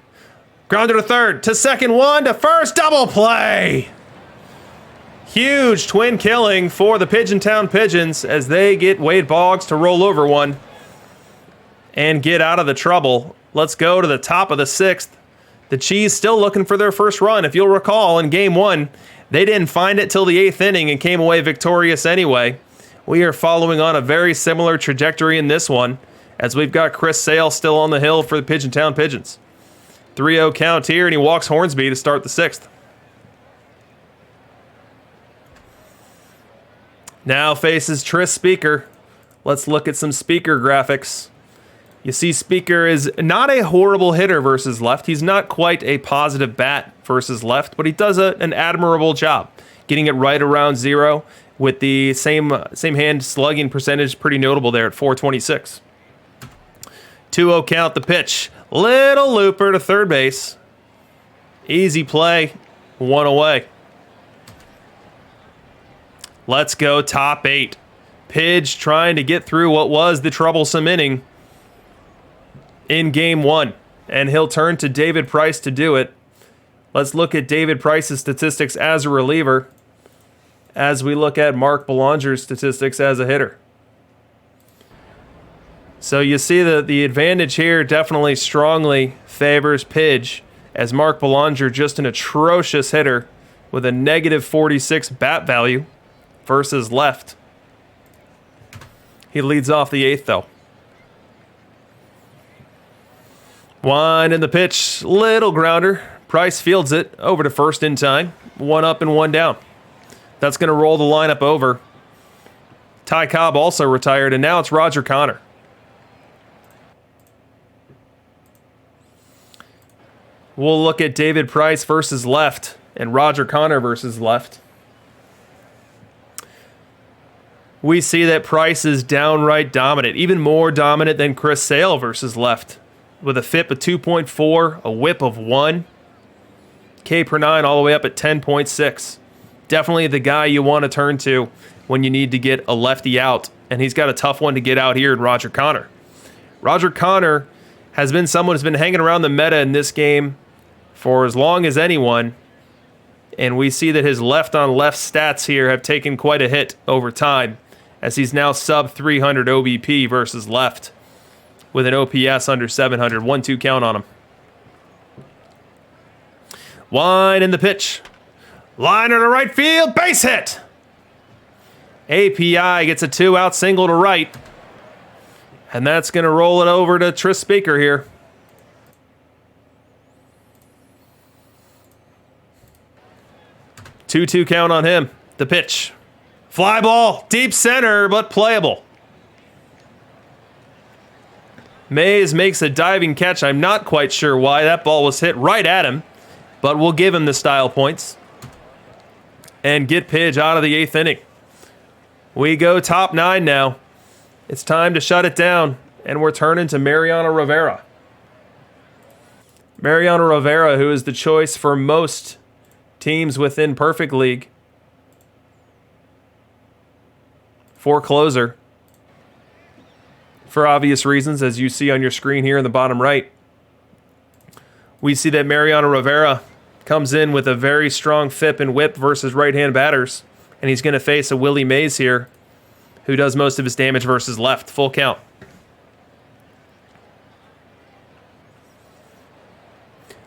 Grounder to third, to second, 1 to first, double play. Huge twin killing for the Pigeontown Pigeons as they get Wade Boggs to roll over one and get out of the trouble. Let's go to the top of the 6th. The Cheese still looking for their first run. If you'll recall, in game 1, they didn't find it till the 8th inning and came away victorious anyway. We are following on a very similar trajectory in this one, as we've got Chris Sale still on the hill for the Pigeontown Pigeons. 3-0 count here, and he walks Hornsby to start the 6th. Now faces Tris Speaker. Let's look at some Speaker graphics. You see Speaker is not a horrible hitter versus left. He's not quite a positive bat versus left, but he does an admirable job getting it right around 0 with the same hand slugging percentage pretty notable there at .426. 2-0 count, the pitch. Little looper to third base. Easy play, 1 away. Let's go top 8. Pidge trying to get through what was the troublesome inning in game 1, and he'll turn to David Price to do it. Let's look at David Price's statistics as a reliever as we look at Mark Belanger's statistics as a hitter. So you see that the advantage here definitely strongly favors Pidge, as Mark Belanger just an atrocious hitter with a negative -46 bat value versus left. He leads off the 8th though. 1 in the pitch, little grounder. Price fields it over to first in time. 1 up and 1 down. That's going to roll the lineup over. Ty Cobb also retired, and now it's Roger Connor. We'll look at David Price versus left and Roger Connor versus left. We see that Price is downright dominant, even more dominant than Chris Sale versus left, with a FIP of 2.4, a WHIP of 1, K per 9 all the way up at 10.6. Definitely the guy you want to turn to when you need to get a lefty out, and he's got a tough one to get out here in Roger Connor. Roger Connor has been someone who's been hanging around the meta in this game for as long as anyone, and we see that his left-on-left stats here have taken quite a hit over time, as he's now sub-300 OBP versus left with an OPS under 700. 1-2 count on him. 1 in the pitch. Liner to right field. Base hit. API gets a 2-out single to right. And that's going to roll it over to Tris Speaker here. Two count on him. The pitch. Fly ball. Deep center, but playable. Mays makes a diving catch. I'm not quite sure why. That ball was hit right at him, but we'll give him the style points and get Pidge out of the 8th inning. We go top 9 now. It's time to shut it down, and we're turning to Mariana Rivera. Mariana Rivera, who is the choice for most teams within Perfect League for closer, for obvious reasons, as you see on your screen here in the bottom right. We see that Mariana Rivera comes in with a very strong FIP and WHIP versus right-hand batters, and he's going to face a Willie Mays here, who does most of his damage versus left. Full count.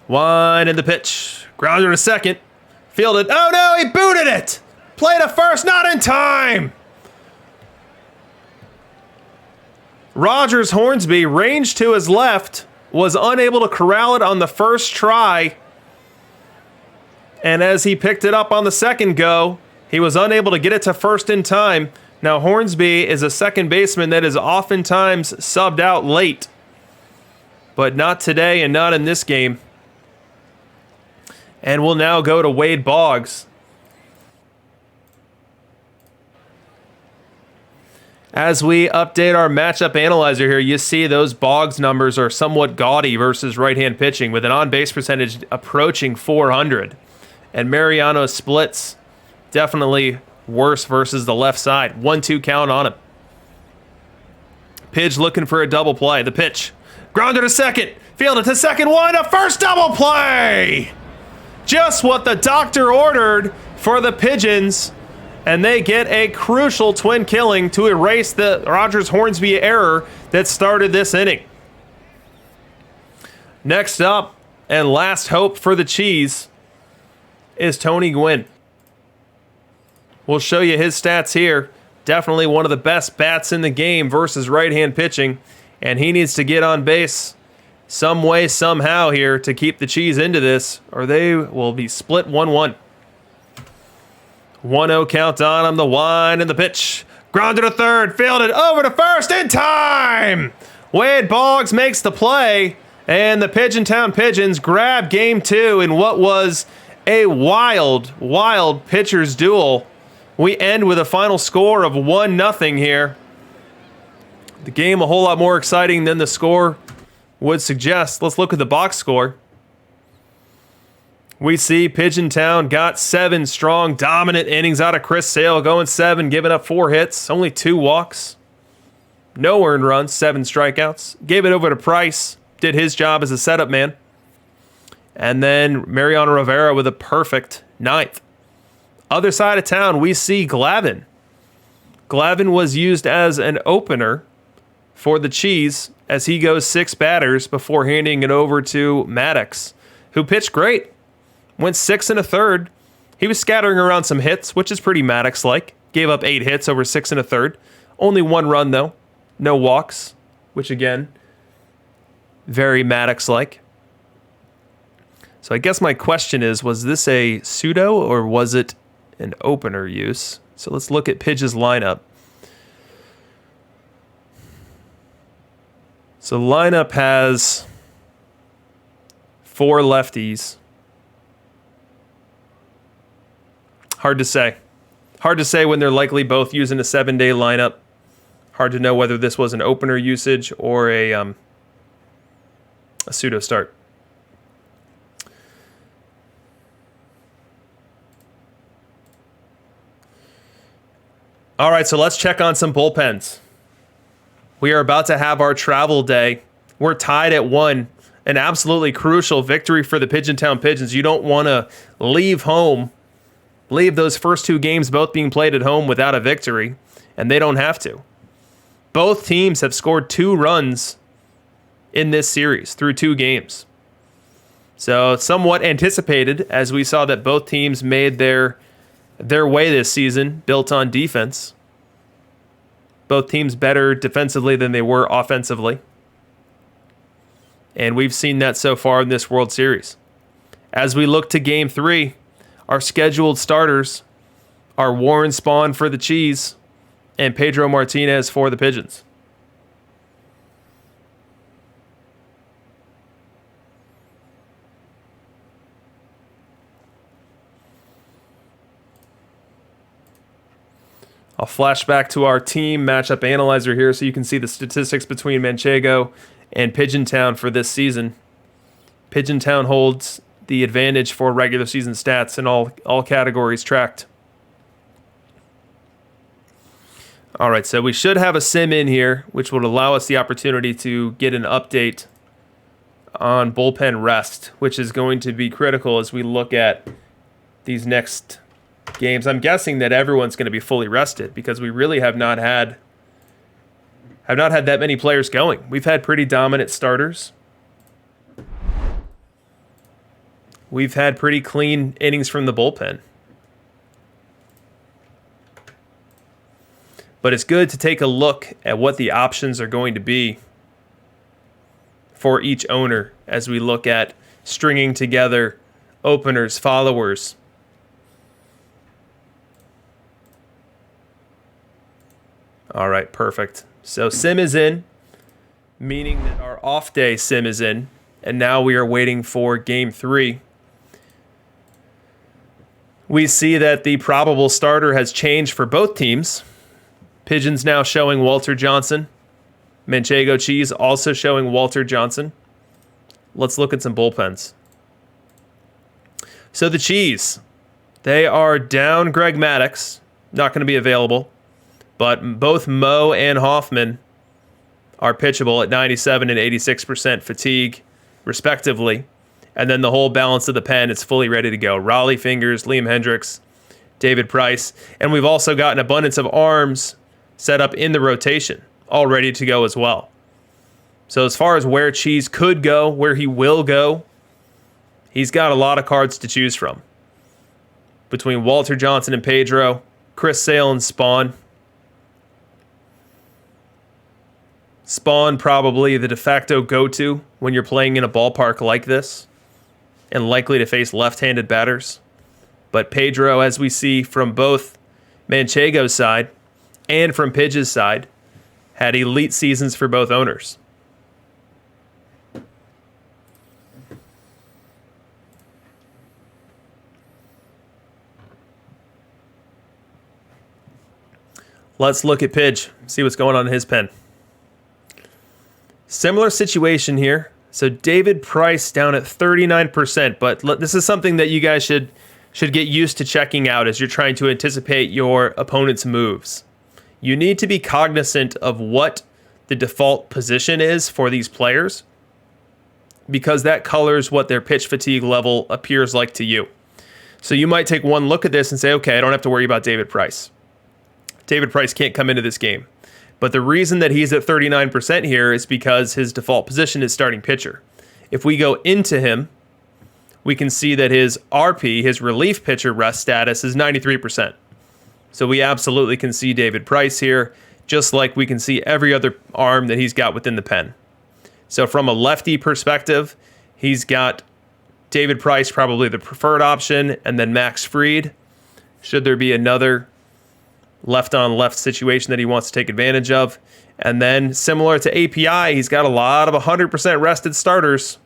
One in the pitch. Grounder to second. Fielded. Oh no, he booted it! Play to first, not in time! Rogers Hornsby, ranged to his left, was unable to corral it on the first try. And as he picked it up on the second go, he was unable to get it to first in time. Now, Hornsby is a second baseman that is oftentimes subbed out late, but not today and not in this game. And we'll now go to Wade Boggs. As we update our matchup analyzer here, you see those Boggs numbers are somewhat gaudy versus right-hand pitching, with an on-base percentage approaching 400. And Mariano splits definitely worse versus the left side. 1-2 count on him. Pidge looking for a double play. The pitch. Grounded to second. Fielded to second. One. A first double play. Just what the doctor ordered for the Pigeons. And they get a crucial twin killing to erase the Rogers-Hornsby error that started this inning. Next up, and last hope for the Cheese, is Tony Gwynn. We'll show you his stats here. Definitely one of the best bats in the game versus right-hand pitching. And he needs to get on base some way, somehow here to keep the Cheese into this, or they will be split 1-1. 1-0 count on him, the wind and the pitch. Grounded to third, fielded over to first in time. Wade Boggs makes the play, and the Pigeontown Pigeons grab game 2 in what was a wild, wild pitcher's duel. We end with a final score of 1-0 here. The game a whole lot more exciting than the score would suggest. Let's look at the box score. We see Pigeontown got 7 strong, dominant innings out of Chris Sale, going 7, giving up 4 hits, only 2 walks, no earned runs, 7 strikeouts. Gave it over to Price, did his job as a setup man. And then Mariana Rivera with a perfect 9th. Other side of town, we see Glavin. Glavin was used as an opener for the Cheese as he goes 6 batters before handing it over to Maddox, who pitched great. Went 6 1/3. He was scattering around some hits, which is pretty Maddox-like. Gave up 8 hits over 6 1/3. Only 1 run, though. No walks, which, again, very Maddox-like. So I guess my question is, was this a pseudo or was it an opener use? So let's look at Pidge's lineup. So the lineup has 4 lefties. Hard to say. Hard to say when they're likely both using a 7-day lineup. Hard to know whether this was an opener usage or a pseudo start. All right, so let's check on some bullpens. We are about to have our travel day. We're tied at 1. An absolutely crucial victory for the Pigeontown Pigeons. You don't want to leave home, leave those first 2 games both being played at home without a victory, and they don't have to. Both teams have scored 2 runs in this series through 2 games. So somewhat anticipated, as we saw that both teams made their way this season, built on defense. Both teams better defensively than they were offensively. And we've seen that so far in this World Series. As we look to Game 3, our scheduled starters are Warren Spahn for the Cheese and Pedro Martinez for the Pigeons. I'll flash back to our team matchup analyzer here so you can see the statistics between Manchego and Pigeontown for this season. Pigeontown holds the advantage for regular season stats in all categories tracked. All right, so we should have a sim in here, which would allow us the opportunity to get an update on bullpen rest, which is going to be critical as we look at these next games. I'm guessing that everyone's going to be fully rested because we really have not had that many players going. We've had pretty dominant starters. We've had pretty clean innings from the bullpen. But it's good to take a look at what the options are going to be for each owner as we look at stringing together openers, followers. All right, perfect. So sim is in, meaning that our off day sim is in, and now we are waiting for Game 3. We see that the probable starter has changed for both teams. Pigeons now showing Walter Johnson. Manchego Cheese also showing Walter Johnson. Let's look at some bullpens. So the Cheese, they are down Greg Maddux, not going to be available, but both Mo and Hoffman are pitchable at 97 and 86% fatigue, respectively. And then the whole balance of the pen is fully ready to go. Raleigh Fingers, Liam Hendricks, David Price. And we've also got an abundance of arms set up in the rotation, all ready to go as well. So as far as where Cheese could go, where he will go, he's got a lot of cards to choose from. Between Walter Johnson and Pedro, Chris Sale and Spawn. Spawn probably the de facto go-to when you're playing in a ballpark like this and likely to face left-handed batters. But Pedro, as we see from both Manchego's side and from Pidge's side, had elite seasons for both owners. Let's look at Pidge, see what's going on in his pen. Similar situation here. So David Price down at 39%, but this is something that you guys should get used to checking out as you're trying to anticipate your opponent's moves. You need to be cognizant of what the default position is for these players, because that colors what their pitch fatigue level appears like to you. So you might take one look at this and say, okay, I don't have to worry about David Price. David Price can't come into this game. But the reason that he's at 39% here is because his default position is starting pitcher. If we go into him, we can see that his RP, his relief pitcher rest status, is 93%. So we absolutely can see David Price here, just like we can see every other arm that he's got within the pen. So from a lefty perspective, he's got David Price, probably the preferred option, and then Max Fried. Should there be another left-on-left situation that he wants to take advantage of. And then, similar to API, he's got a lot of 100% rested starters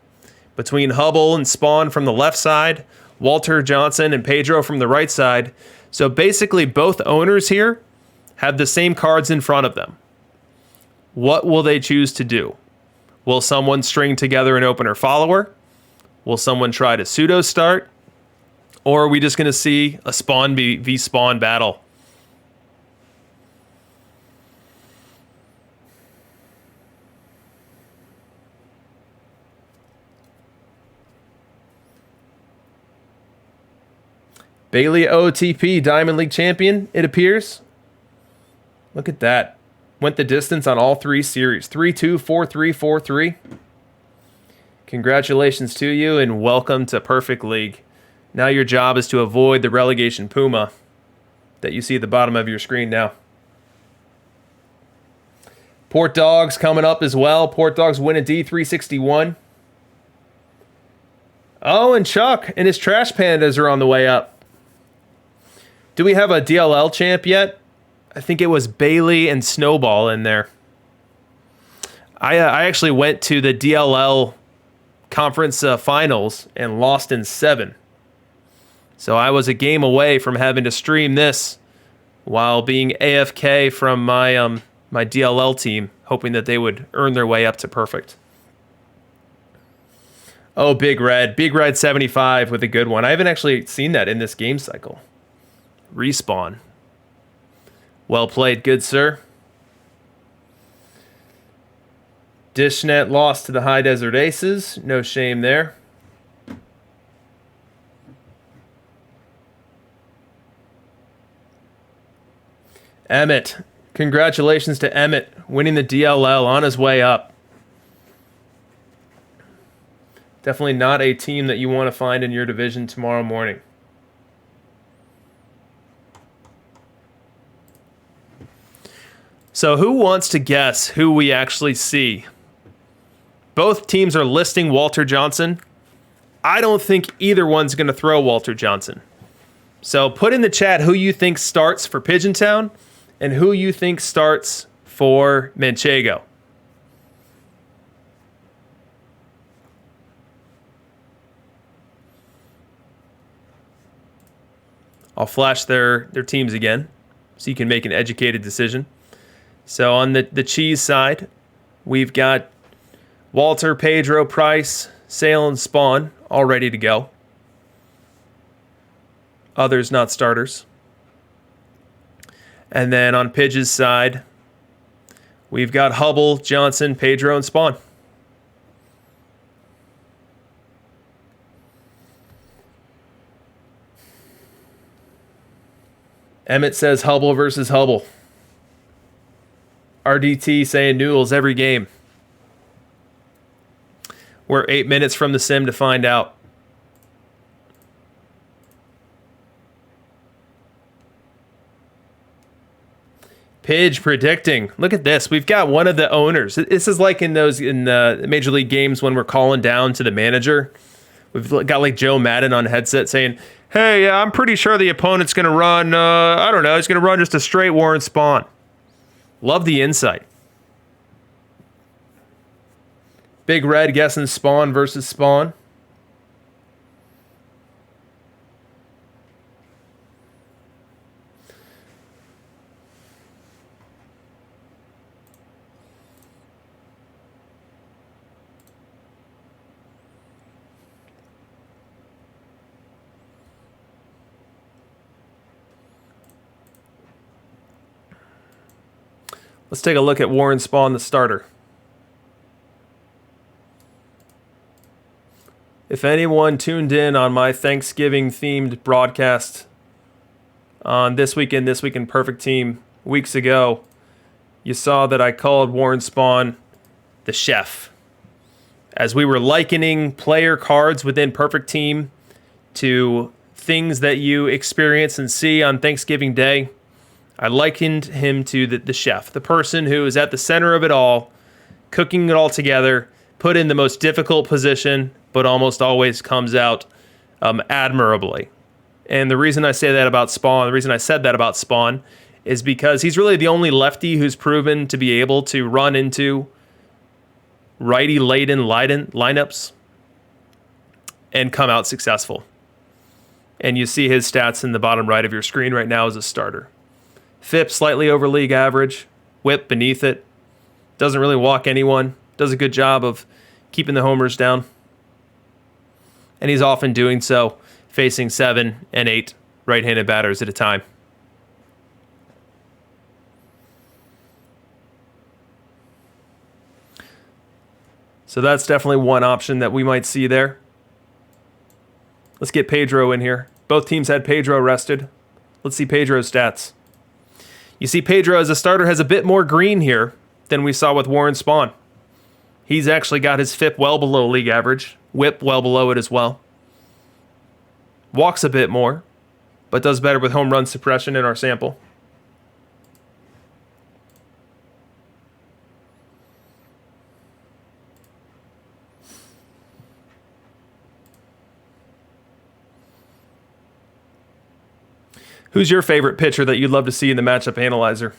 between Hubbell and Spawn from the left side, Walter Johnson and Pedro from the right side. So basically, both owners here have the same cards in front of them. What will they choose to do? Will someone string together an opener follower? Will someone try to pseudo start? Or are we just going to see a Spawn v Spawn battle? Bailey OOTP Diamond League champion, it appears. Look at that. Went the distance on all three series. 3-2, 4-3, 4-3. Congratulations to you and welcome to Perfect League. Now your job is to avoid the relegation Puma that you see at the bottom of your screen now. Port Dogs coming up as well. Port Dogs win a D361. Oh, and Chuck and his Trash Pandas are on the way up. Do we have a DLL champ yet? I think it was Bailey and Snowball in there. I actually went to the DLL conference finals and lost in 7. So I was a game away from having to stream this while being AFK from my my DLL team, hoping that they would earn their way up to perfect. Oh, Big Red 75 with a good one. I haven't actually seen that in this game cycle. Respawn. Well played, good sir. Dishnet lost to the High Desert Aces. No shame there. Emmett. Congratulations to Emmett winning the DLL on his way up. Definitely not a team that you want to find in your division tomorrow morning. So who wants to guess who we actually see? Both teams are listing Walter Johnson. I don't think either one's going to throw Walter Johnson. So put in the chat who you think starts for Pigeon Town and who you think starts for Manchego. I'll flash their teams again so you can make an educated decision. So on the cheese side, we've got Walter, Pedro, Price, Sale, and Spawn all ready to go. Others not starters. And then on Pidge's side, we've got Hubble, Johnson, Pedro, and Spawn. Emmett says Hubble versus Hubble. RDT saying Newell's every game. We're 8 minutes from the sim to find out. Pidge predicting. Look at this. We've got one of the owners. This is like in the Major League games when we're calling down to the manager. We've got like Joe Madden on headset saying, hey, I'm pretty sure the opponent's going to run, I don't know, he's going to run just a straight Warren Spawn. Love the insight. Big Red guessing Spawn versus Spawn. Let's take a look at Warren Spawn, the starter. If anyone tuned in on my Thanksgiving-themed broadcast on This Week in Perfect Team weeks ago, you saw that I called Warren Spawn the chef. As we were likening player cards within Perfect Team to things that you experience and see on Thanksgiving Day, I likened him to the chef, the person who is at the center of it all, cooking it all together, put in the most difficult position, but almost always comes out admirably. And the reason I say that about Spawn, the reason I said that about Spawn, is because he's really the only lefty who's proven to be able to run into righty-laden lineups and come out successful. And you see his stats in the bottom right of your screen right now as a starter. FIP slightly over league average, whip beneath it, doesn't really walk anyone, does a good job of keeping the homers down. And he's often doing so facing 7 and 8 right-handed batters at a time. So that's definitely one option that we might see there. Let's get Pedro in here. Both teams had Pedro rested. Let's see Pedro's stats. You see Pedro as a starter has a bit more green here than we saw with Warren Spawn. He's actually got his FIP well below league average, whip well below it as well. Walks a bit more, but does better with home run suppression in our sample. Who's your favorite pitcher that you'd love to see in the matchup analyzer?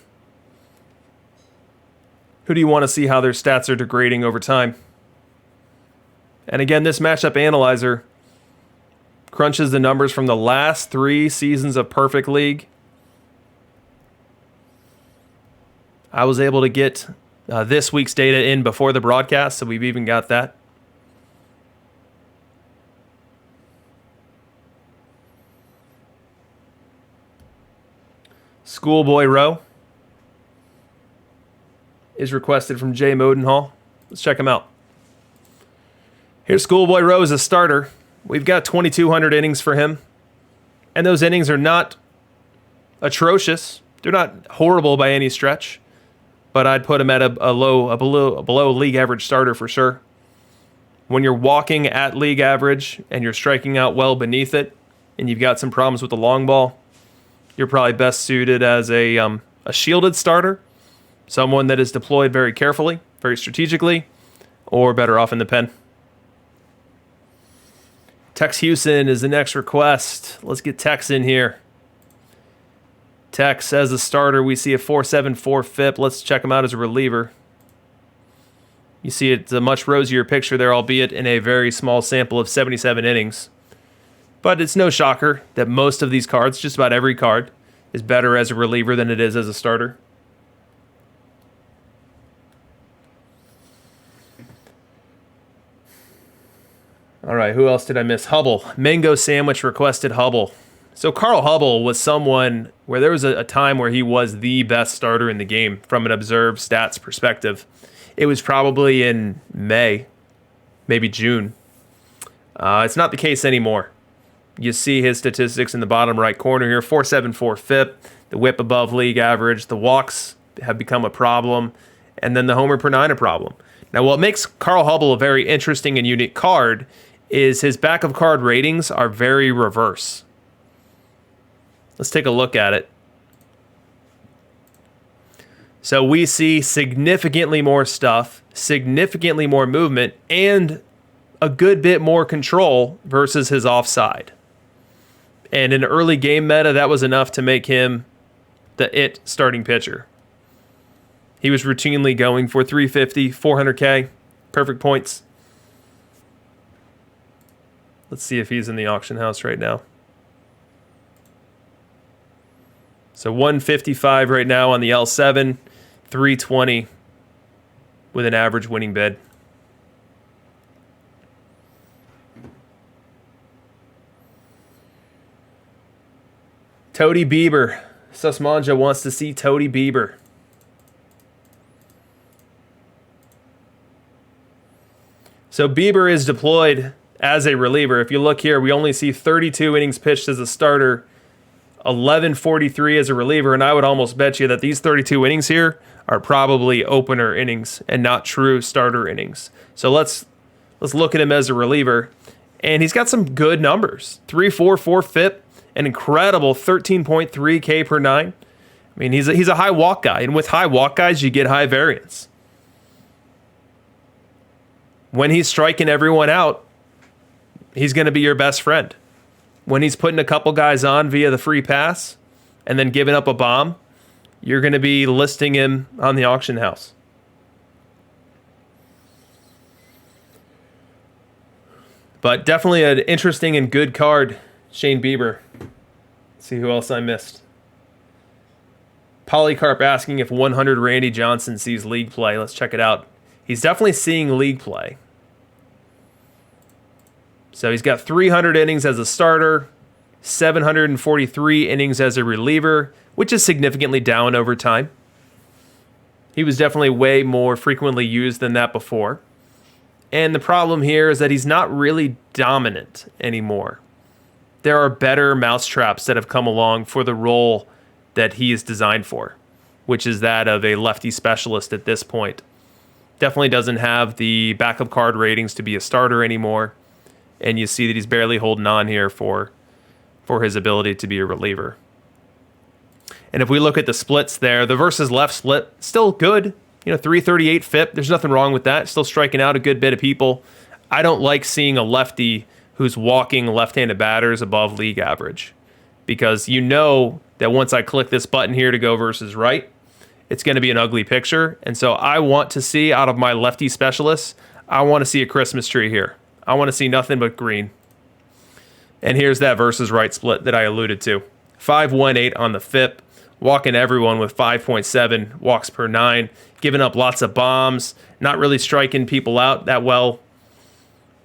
Who do you want to see how their stats are degrading over time? And again, this matchup analyzer crunches the numbers from the last 3 seasons of Perfect League. I was able to get this week's data in before the broadcast, so we've even got that. Schoolboy Row is requested from Jay Modenhall. Let's check him out. Here's Schoolboy Row as a starter. We've got 2,200 innings for him. And those innings are not atrocious. They're not horrible by any stretch. But I'd put him at a below league average starter for sure. When you're walking at league average and you're striking out well beneath it, and you've got some problems with the long ball, you're probably best suited as a shielded starter, someone that is deployed very carefully, very strategically, or better off in the pen. Tex Houston is the next request. Let's get Tex in here. Tex as a starter, we see a 4.74 FIP. Let's check him out as a reliever. You see it's a much rosier picture there, albeit in a very small sample of 77 innings. But it's no shocker that most of these cards, just about every card, is better as a reliever than it is as a starter. All right, who else did I miss? Hubbell. Mango Sandwich requested Hubbell. So Carl Hubbell was someone where there was a time where he was the best starter in the game from an observed stats perspective. It was probably in May, maybe June. It's not the case anymore. You see his statistics in the bottom right corner here, 4.74 FIP, the whip above league average, the walks have become a problem, and then the homer per nine a problem. Now, what makes Carl Hubbell a very interesting and unique card is his back of card ratings are very reverse. Let's take a look at it. So we see significantly more stuff, significantly more movement, and a good bit more control versus his offside. And in early game meta, that was enough to make him the starting pitcher. He was routinely going for 350, 400K, perfect points. Let's see if he's in the auction house right now. So 155 right now on the L7, 320 with an average winning bid. Toady Bieber. Susmanja wants to see Toady Bieber. So Bieber is deployed as a reliever. If you look here, we only see 32 innings pitched as a starter, 1143 as a reliever, and I would almost bet you that these 32 innings here are probably opener innings and not true starter innings. So let's look at him as a reliever, and he's got some good numbers. 3.44 FIP, an incredible 13.3 K per nine. I mean, he's a high walk guy, and with high walk guys, you get high variance. When he's striking everyone out, he's going to be your best friend. When he's putting a couple guys on via the free pass and then giving up a bomb, you're going to be listing him on the auction house. But definitely an interesting and good card, Shane Bieber. Let's see who else I missed. Polycarp asking if 100 Randy Johnson sees league play. Let's check it out. He's definitely seeing league play. So he's got 300 innings as a starter, 743 innings as a reliever, which is significantly down over time. He was definitely way more frequently used than that before. And the problem here is that he's not really dominant anymore. There are better mousetraps that have come along for the role that he is designed for, which is that of a lefty specialist at this point. Definitely doesn't have the backup card ratings to be a starter anymore. And you see that he's barely holding on here for his ability to be a reliever. And if we look at the splits there, the versus left split, still good. 338 FIP. There's nothing wrong with that. Still striking out a good bit of people. I don't like seeing a lefty who's walking left-handed batters above league average. Because you know that once I click this button here to go versus right, it's going to be an ugly picture. And so I want to see, out of my lefty specialists, I want to see a Christmas tree here. I want to see nothing but green. And here's that versus right split that I alluded to. 5.18 on the FIP, walking everyone with 5.7 walks per nine, giving up lots of bombs, not really striking people out that well.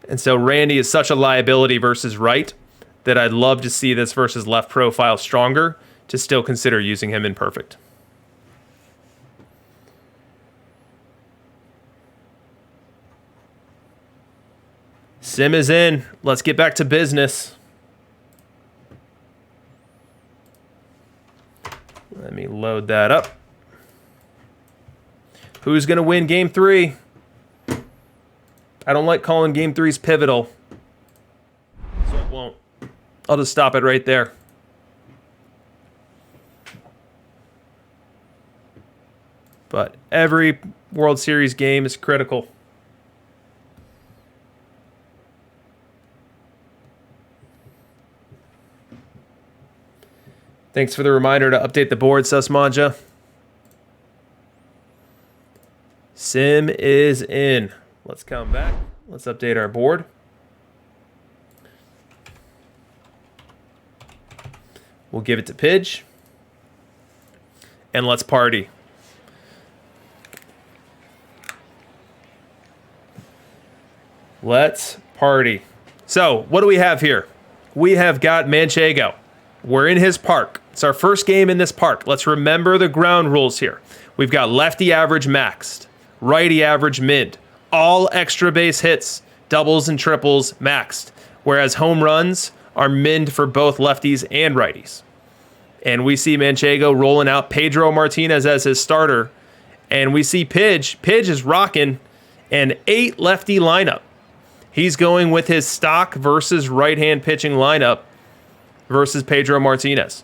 And so Randy is such a liability versus right that I'd love to see this versus left profile stronger to still consider using him in perfect. Sim is in. Let's get back to business. Let me load that up. Who's going to win Game 3? I don't like calling Game 3s pivotal, so it won't. I'll just stop it right there. But every World Series game is critical. Thanks for the reminder to update the board, Susmanja. Sim is in. Let's come back. Let's update our board. We'll give it to Pidge. And let's party. Let's party. So, what do we have here? We have got Manchego. We're in his park. It's our first game in this park. Let's remember the ground rules here. We've got lefty average maxed, righty average mid, all extra base hits, doubles and triples maxed, whereas home runs are minned for both lefties and righties. And we see Manchego rolling out Pedro Martinez as his starter. And we see Pidge. Pidge is rocking an 8 lefty lineup. He's going with his stock versus right-hand pitching lineup versus Pedro Martinez.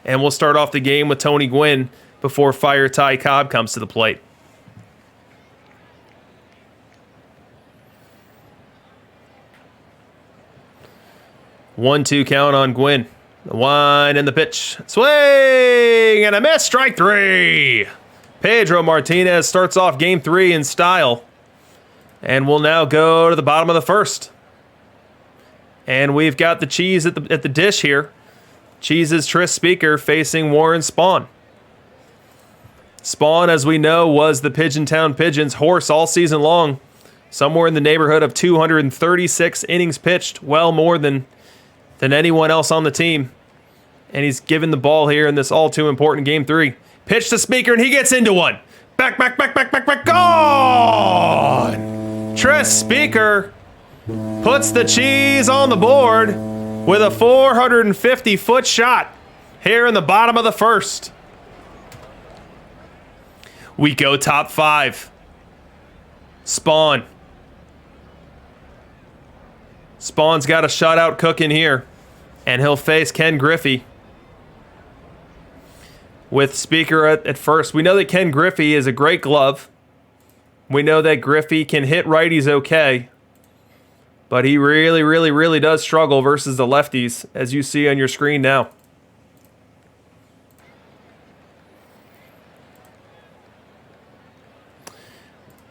And we'll start off the game with Tony Gwynn before Fire Ty Cobb comes to the plate. One-two count on Gwynn. The wind and the pitch. Swing and a miss. Strike 3. Pedro Martinez starts off game 3 in style. And we'll now go to the bottom of the first. And we've got the Cheese at the dish here. Cheese's Tris Speaker facing Warren Spahn. Spahn, as we know, was the Pigeon Town Pigeons' horse all season long. Somewhere in the neighborhood of 236 innings pitched. Well more than anyone else on the team. And he's given the ball here in this all too important game 3. Pitch to Speaker and he gets into one. Back, gone! Tris Speaker puts the Cheese on the board with a 450-foot shot here in the bottom of the first. We go top 5. Spahn. Spahn's got a shutout cooking here, and he'll face Ken Griffey with Speaker at first. We know that Ken Griffey is a great glove. We know that Griffey can hit righties okay, but he really does struggle versus the lefties, as you see on your screen now.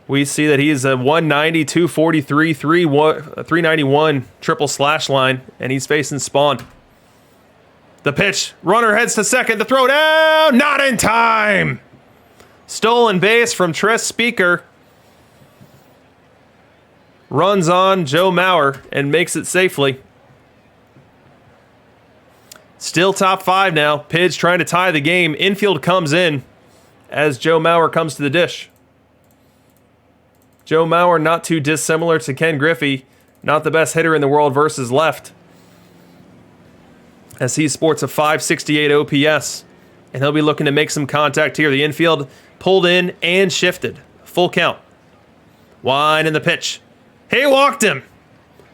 We see that he's a 190, 243, 391 triple slash line, and he's facing Spahn. The pitch, runner heads to second, the throw down, not in time. Stolen base from Tris Speaker. Runs on Joe Mauer and makes it safely. Still top 5 now. Pidge trying to tie the game. Infield comes in as Joe Mauer comes to the dish. Joe Mauer not too dissimilar to Ken Griffey. Not the best hitter in the world versus left, as he sports a 568 OPS. And he'll be looking to make some contact here. The infield pulled in and shifted. Full count. Wind in the pitch. He walked him.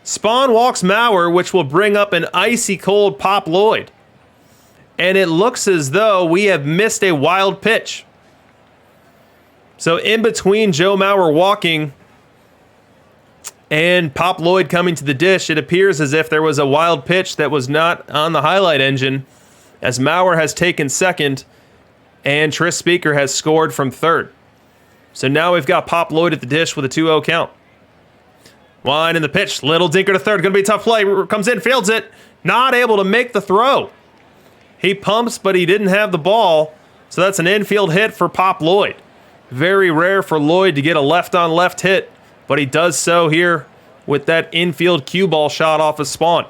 Spahn walks Mauer, which will bring up an icy cold Pop Lloyd. And it looks as though we have missed a wild pitch. So in between Joe Mauer walking and Pop Lloyd coming to the dish, it appears as if there was a wild pitch that was not on the highlight engine, as Mauer has taken second and Tris Speaker has scored from third. So now we've got Pop Lloyd at the dish with a 2-0 count. Wind in the pitch. Little dinker to third. Going to be a tough play. Comes in, fields it. Not able to make the throw. He pumps, but he didn't have the ball. So that's an infield hit for Pop Lloyd. Very rare for Lloyd to get a left-on-left hit, but he does so here with that infield cue ball shot off of Spahn.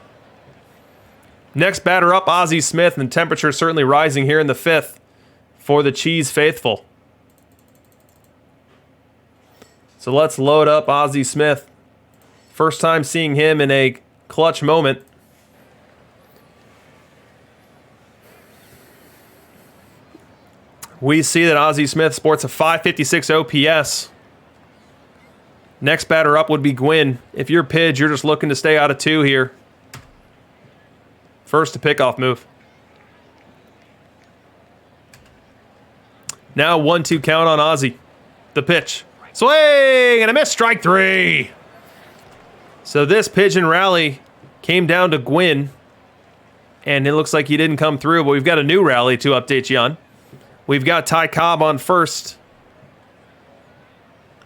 Next batter up, Ozzy Smith, and temperature certainly rising here in the 5th for the Cheese faithful. So let's load up Ozzy Smith. First time seeing him in a clutch moment. We see that Ozzy Smith sports a 556 OPS. Next batter up would be Gwynn. If you're Pidge, you're just looking to stay out of 2 here. First, a pickoff move. Now 1-2 count on Ozzy. The pitch. Swing and a miss. Strike 3. So this Pigeon rally came down to Gwynn, and it looks like he didn't come through, but we've got a new rally to update you on. We've got Ty Cobb on first,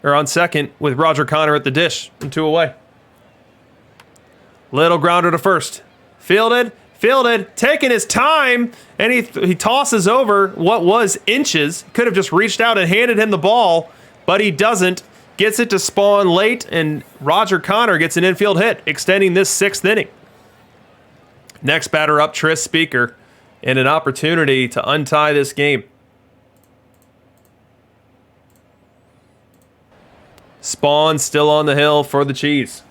or on second, with Roger Connor at the dish, and 2 away. Little grounder to first. Fielded, taking his time, and he tosses over what was inches. Could have just reached out and handed him the ball, but he doesn't. gets it to Spawn late, and Roger Connor gets an infield hit, extending this 6th inning. Next batter up, Tris Speaker, and an opportunity to untie this game. Spawn still on the hill for the Cheese.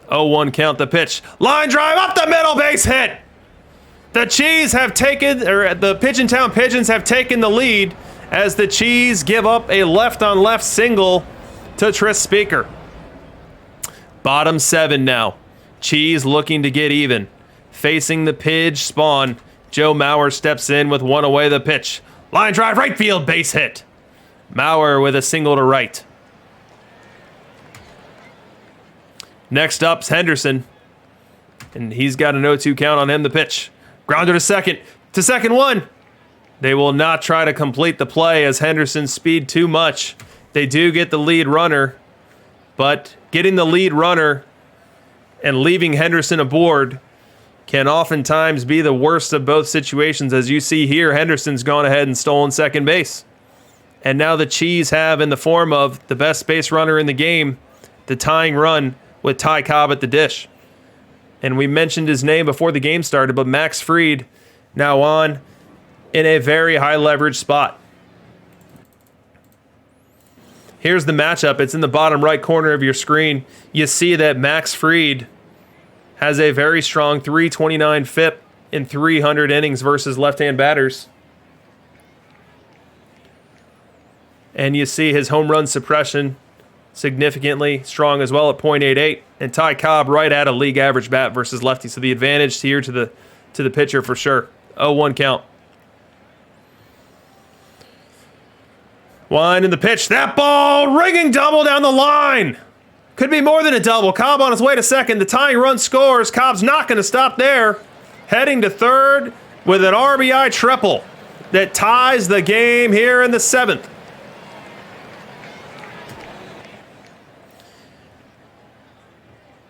0-1 count, the pitch. Line drive up the middle, base hit. The Cheese have taken, or the Pigeon Town Pigeons have taken the lead as the Cheese give up a left-on-left single to Tris Speaker. Bottom 7 now. Cheese looking to get even. Facing the Pidge Spawn. Joe Mauer steps in with one away, the pitch. Line drive, right field, base hit. Mauer with a single to right. Next up's Henderson. And he's got an 0-2 count on him, the pitch. Grounder to second. To second one. They will not try to complete the play as Henderson's speed too much. They do get the lead runner. But getting the lead runner and leaving Henderson aboard can oftentimes be the worst of both situations. As you see here, Henderson's gone ahead and stolen second base. And now the Cheese have, in the form of the best base runner in the game, the tying run with Ty Cobb at the dish. And we mentioned his name before the game started, but Max Fried now on in a very high leverage spot. Here's the matchup. It's in the bottom right corner of your screen. You see that Max Fried has a very strong 329 FIP in 300 innings versus left-hand batters. And you see his home run suppression significantly strong as well at .88. And Ty Cobb right at a league average bat versus lefty. So the advantage here to the pitcher for sure. 0-1 count. One in the pitch. That ball ringing double down the line. Could be more than a double. Cobb on his way to second. The tying run scores. Cobb's not going to stop there. Heading to third with an RBI triple that ties the game here in the 7th.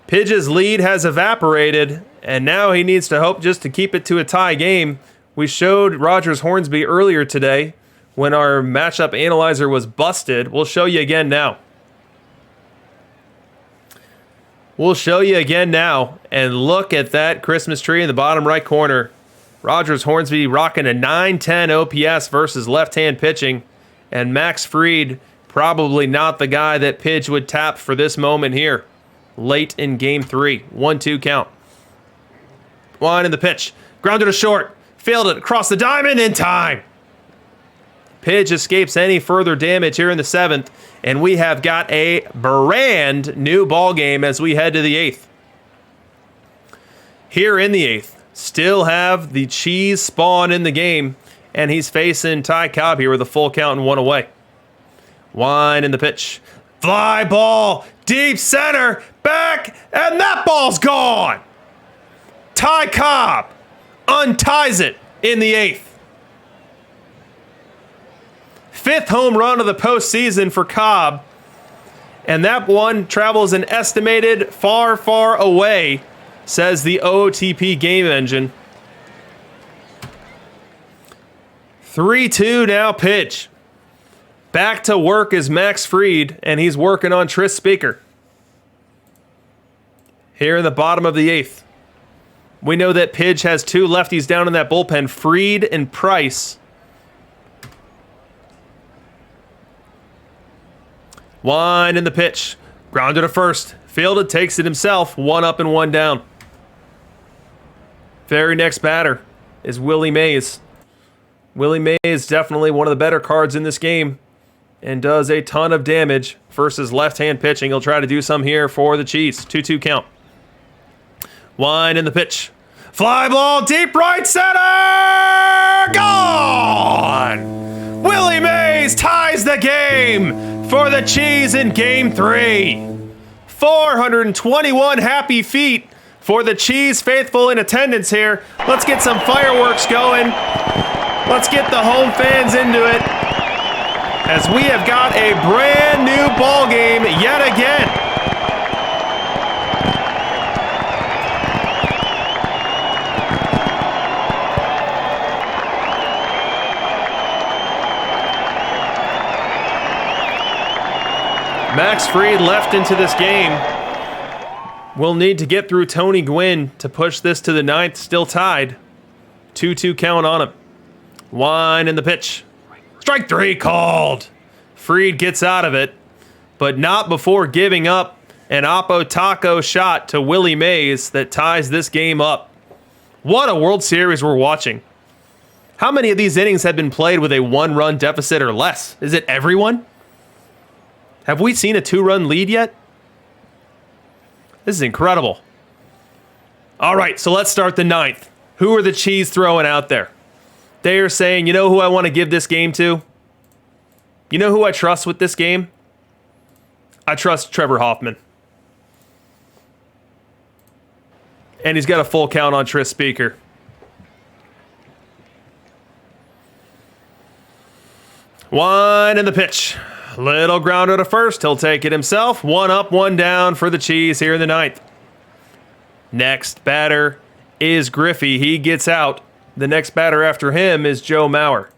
Pidge's lead has evaporated, and now he needs to hope just to keep it to a tie game. We showed Rogers Hornsby earlier today when our matchup analyzer was busted. We'll show you again now. And look at that Christmas tree in the bottom right corner. Rogers Hornsby rocking a 910 OPS versus left-hand pitching, and Max Fried probably not the guy that Pidge would tap for this moment here. Late in game 3. 1-2 count. One in the pitch. Grounded to short. Failed it across the diamond in time. Pidge escapes any further damage here in the 7th. And we have got a brand new ball game as we head to the 8th. Here in the 8th. Still have the Cheese Spawn in the game. And he's facing Ty Cobb here with a full count and one away. One in the pitch. Fly ball. Deep center. Back, and that ball's gone. Ty Cobb unties it in the 8th. 5th home run of the postseason for Cobb. And that one travels an estimated far, far away, says the OOTP game engine. 3-2 now pitch. Back to work is Max Fried, and he's working on Tris Speaker. Here in the bottom of the 8th. We know that Pidge has 2 lefties down in that bullpen, Fried and Price. One in the pitch. Grounded to first. Fielded, takes it himself. 1 up and 1 down. Very next batter is Willie Mays. Willie Mays definitely one of the better cards in this game and does a ton of damage versus left-hand pitching. He'll try to do some here for the Cheese. 2-2 count. One in the pitch. Fly ball, deep right center! Gone! Willie Mays ties the game for the Cheese in game 3. 421 happy feet for the Cheese faithful in attendance here. Let's get some fireworks going. Let's get the home fans into it as we have got a brand new ball game yet again. Max Fried left into this game. We'll need to get through Tony Gwynn to push this to the ninth. Still tied. 2-2 count on him. One in the pitch. Strike three called. Fried gets out of it, but not before giving up an Oppo Taco shot to Willie Mays that ties this game up. What a World Series we're watching. How many of these innings have been played with a one-run deficit or less? Is it everyone? Have we seen a two-run lead yet? This is incredible. All right, so let's start the ninth. Who are the Cheese throwing out there? They are saying, you know who I want to give this game to? You know who I trust with this game? I trust Trevor Hoffman. And he's got a full count on Tris Speaker. One in the pitch. Little grounder to first. He'll take it himself. One up, one down for the Cheese here in the ninth. Next batter is Griffey. He gets out. The next batter after him is Joe Mauer.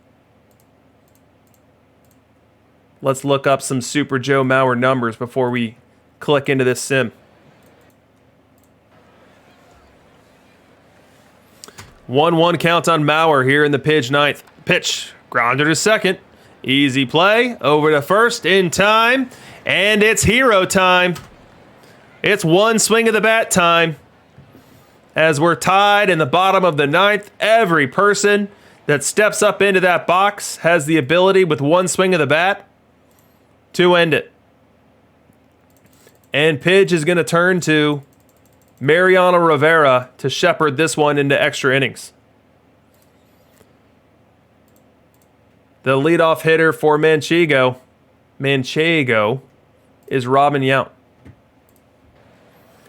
Let's look up some Super Joe Mauer numbers before we click into this sim. 1-1 count on Mauer here in the Pidge ninth. Pitch. Grounder to second. Easy play. Over to first in time. And it's hero time. It's one swing of the bat time. As we're tied in the bottom of the ninth, every person that steps up into that box has the ability with one swing of the bat to end it. And Pidge is going to turn to Mariana Rivera to shepherd this one into extra innings. The leadoff hitter for Manchego is Robin Yount.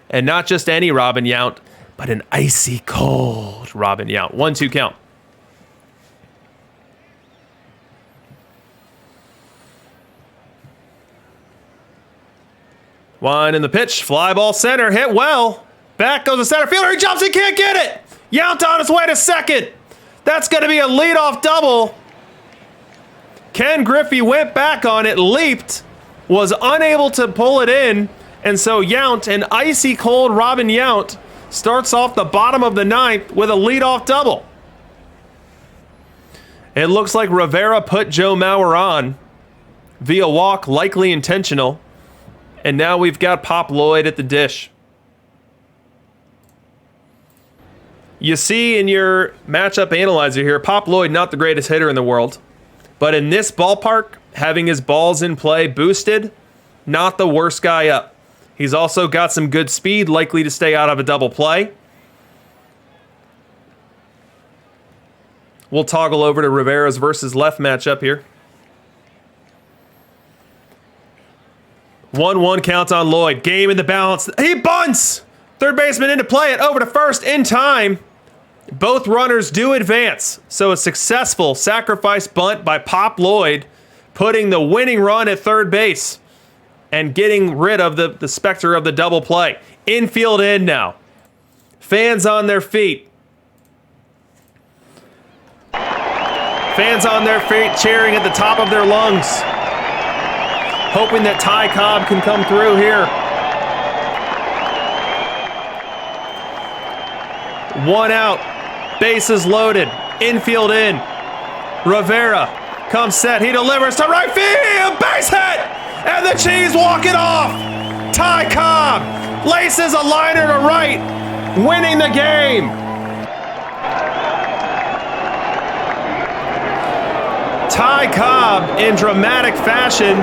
And not just any Robin Yount, but an icy cold Robin Yount. 1-2 count. One in the pitch. Fly ball center. Hit well. Back goes the center fielder. He jumps. He can't get it. Yount on his way to second. That's going to be a leadoff double. Ken Griffey went back on it, leaped, was unable to pull it in, and so Yount, an icy cold Robin Yount, starts off the bottom of the ninth with a leadoff double. It looks like Rivera put Joe Mauer on via walk, likely intentional, and now we've got Pop Lloyd at the dish. You see in your matchup analyzer here, Pop Lloyd, not the greatest hitter in the world. But in this ballpark, having his balls in play boosted, not the worst guy up. He's also got some good speed, likely to stay out of a double play. We'll toggle over to Rivera's versus left matchup here. 1-1 count on Lloyd. Game in the balance. He bunts! Third baseman in to play it. Over to first in time. Both runners do advance, so a successful sacrifice bunt by Pop Lloyd, putting the winning run at third base and getting rid of the specter of the double play. Infield in now. Fans on their feet. Fans on their feet cheering at the top of their lungs, hoping that Ty Cobb can come through here. One out. Bases loaded. Infield in. Rivera comes set. He delivers to right field. Base hit. And the Cheese walk it off. Ty Cobb laces a liner to right, winning the game. Ty Cobb, in dramatic fashion,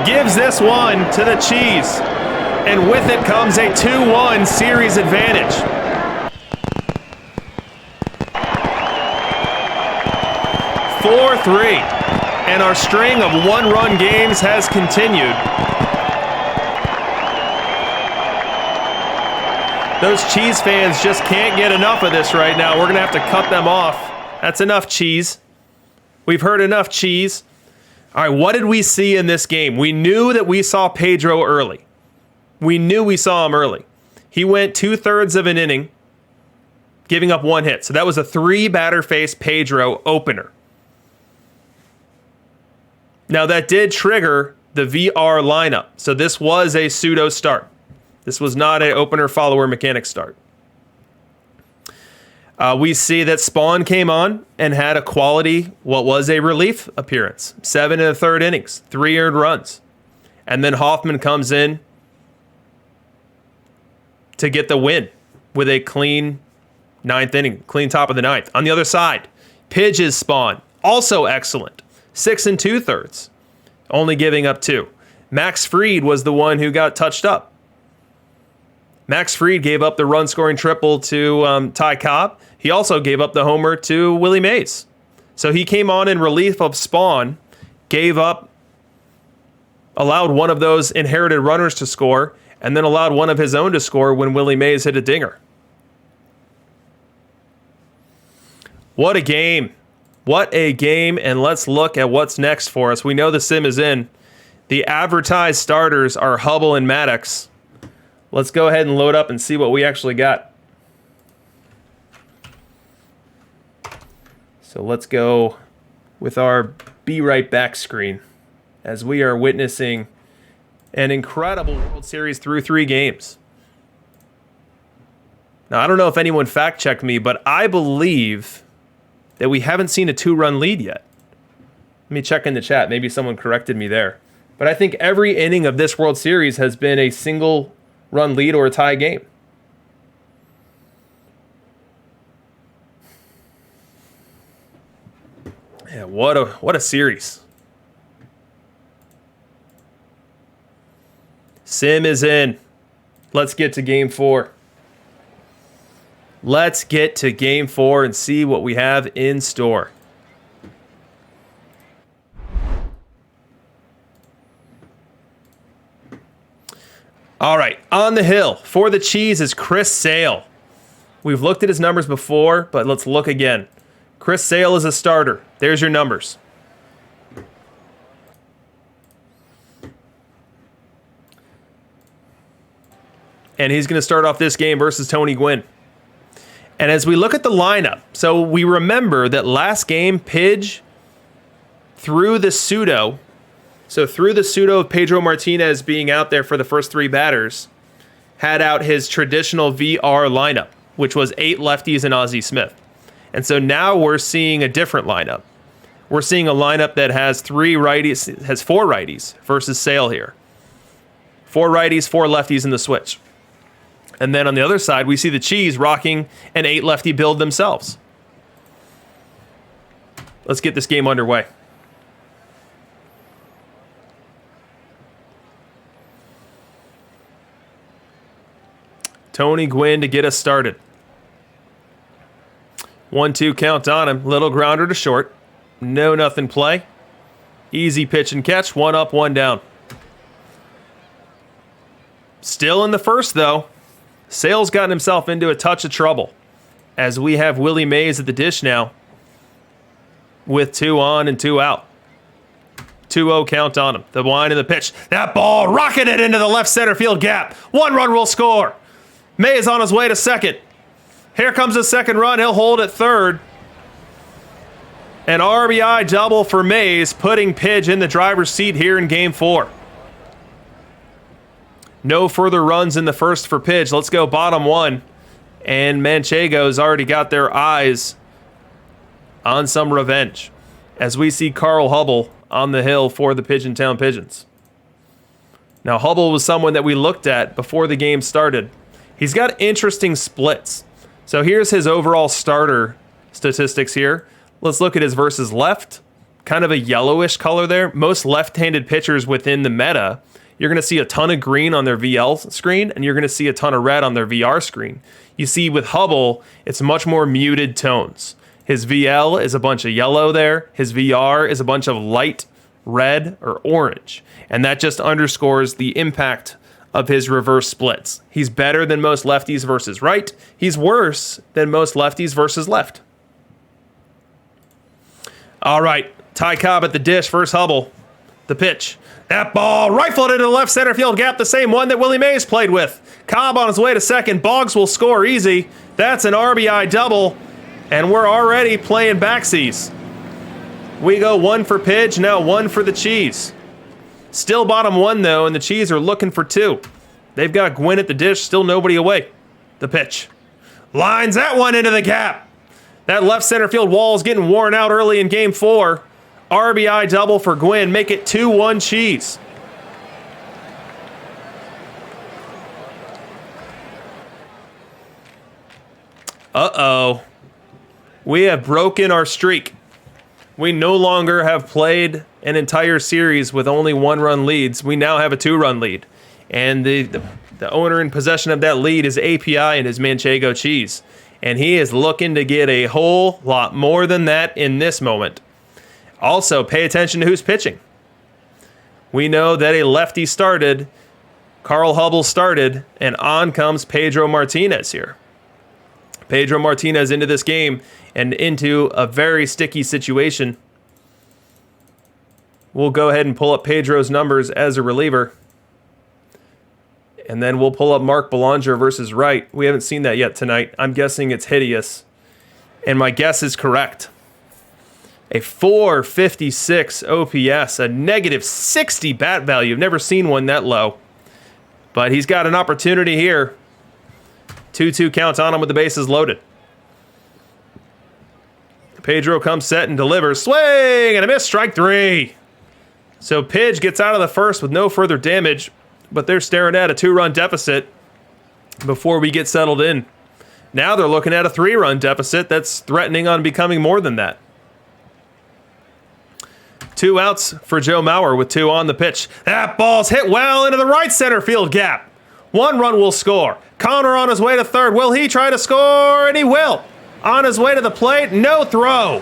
gives this one to the Cheese. And with it comes a 2-1 series advantage. 4-3, and our string of one-run games has continued. Those Cheese fans just can't get enough of this right now. We're going to have to cut them off. That's enough, Cheese. We've heard enough, Cheese. All right, what did we see in this game? We knew that we saw Pedro early. We knew we saw him early. He went 2/3 of an inning, giving up one hit. So that was a 3-batter face Pedro opener. Now, that did trigger the VR lineup. So this was a pseudo start. This was not an opener follower mechanic start. We see that Spawn came on and had a quality, what was a relief appearance. 7 in the third innings, 3 earned runs. And then Hoffman comes in to get the win with a clean ninth inning, clean top of the ninth. On the other side, Pidge's Spawn, also excellent. 6 2/3, only giving up 2. Max Fried was the one who got touched up. Max Fried gave up the run-scoring triple to Ty Cobb. He also gave up the homer to Willie Mays. So he came on in relief of Spawn, allowed one of those inherited runners to score, and then allowed one of his own to score when Willie Mays hit a dinger. What a game. What a game, and let's look at what's next for us. We know the sim is in. The advertised starters are Hubble and Maddox. Let's go ahead and load up and see what we actually got. So let's go with our Be Right Back screen as we are witnessing an incredible World Series through 3 games. Now, I don't know if anyone fact-checked me, but I believe that we haven't seen a 2-run lead yet. Let me check in the chat. Maybe someone corrected me there. But I think every inning of this World Series has been a single-run lead or a tie game. Yeah, what a series. Sim is in. Let's get to game 4. Let's get to game 4 and see what we have in store. All right, on the hill for the Cheese is Chris Sale. We've looked at his numbers before, but let's look again. Chris Sale is a starter. There's your numbers. And he's going to start off this game versus Tony Gwynn. And as we look at the lineup, so we remember that last game, Pidge through the pseudo of Pedro Martinez being out there for the first 3 batters, had out his traditional VR lineup, which was 8 lefties and Ozzy Smith. And so now we're seeing a different lineup. We're seeing a lineup that has 4 righties versus Sale here. 4 righties, 4 lefties in the switch. And then on the other side, we see the Cheese rocking an 8 lefty build themselves. Let's get this game underway. Tony Gwynn to get us started. 1-2 count on him. Little grounder to short. No nothing play. Easy pitch and catch. 1 up, 1 down. Still in the first, though. Sale's gotten himself into a touch of trouble as we have Willie Mays at the dish now with 2 on and 2 out. 2-0 count on him. The wind and the pitch. That ball rocketed into the left center field gap. 1 run will score. Mays on his way to second. Here comes the second run. He'll hold at third. An RBI double for Mays, putting Pidge in the driver's seat here in game 4. No further runs in the first for Pidge. Let's go bottom 1. And Manchego's already got their eyes on some revenge as we see Carl Hubbell on the hill for the Pigeon Town Pigeons. Now, Hubbell was someone that we looked at before the game started. He's got interesting splits. So here's his overall starter statistics here. Let's look at his versus left. Kind of a yellowish color there. Most left-handed pitchers within the meta, you're going to see a ton of green on their VL screen, and you're going to see a ton of red on their VR screen. You see with Hubbell, it's much more muted tones. His VL is a bunch of yellow there. His VR is a bunch of light red or orange. And that just underscores the impact of his reverse splits. He's better than most lefties versus right. He's worse than most lefties versus left. All right, Ty Cobb at the dish versus Hubbell. The pitch. That ball rifled into the left center field gap, the same one that Willie Mays played with. Cobb on his way to second. Boggs will score easy. That's an RBI double, and we're already playing backsies. We go 1 for Pidge, now 1 for the Cheese. Still bottom one, though, and the Cheese are looking for two. They've got Gwynn at the dish, still nobody away. The pitch. Lines that one into the gap. That left center field wall is getting worn out early in game 4. RBI double for Gwynn. Make it 2-1 Cheese. Uh-oh. We have broken our streak. We no longer have played an entire series with only 1-run leads. We now have a 2-run lead. And the owner in possession of that lead is API and his Manchego Cheese. And he is looking to get a whole lot more than that in this moment. Also, pay attention to who's pitching. We know that a lefty started, Carl Hubbell started, and on comes Pedro Martinez here. Pedro Martinez into this game and into a very sticky situation. We'll go ahead and pull up Pedro's numbers as a reliever. And then we'll pull up Mark Belanger versus Wright. We haven't seen that yet tonight. I'm guessing it's hideous. And my guess is correct. A 456 OPS, a negative 60 bat value. I've never seen one that low. But he's got an opportunity here. 2-2 count on him with the bases loaded. Pedro comes set and delivers. Swing and a miss, strike 3. So Pidge gets out of the first with no further damage, but they're staring at a 2-run deficit before we get settled in. Now they're looking at a 3-run deficit that's threatening on becoming more than that. 2 outs for Joe Mauer with 2 on the pitch. That ball's hit well into the right center field gap. 1 run will score. Connor on his way to third. Will he try to score? And he will. On his way to the plate, no throw.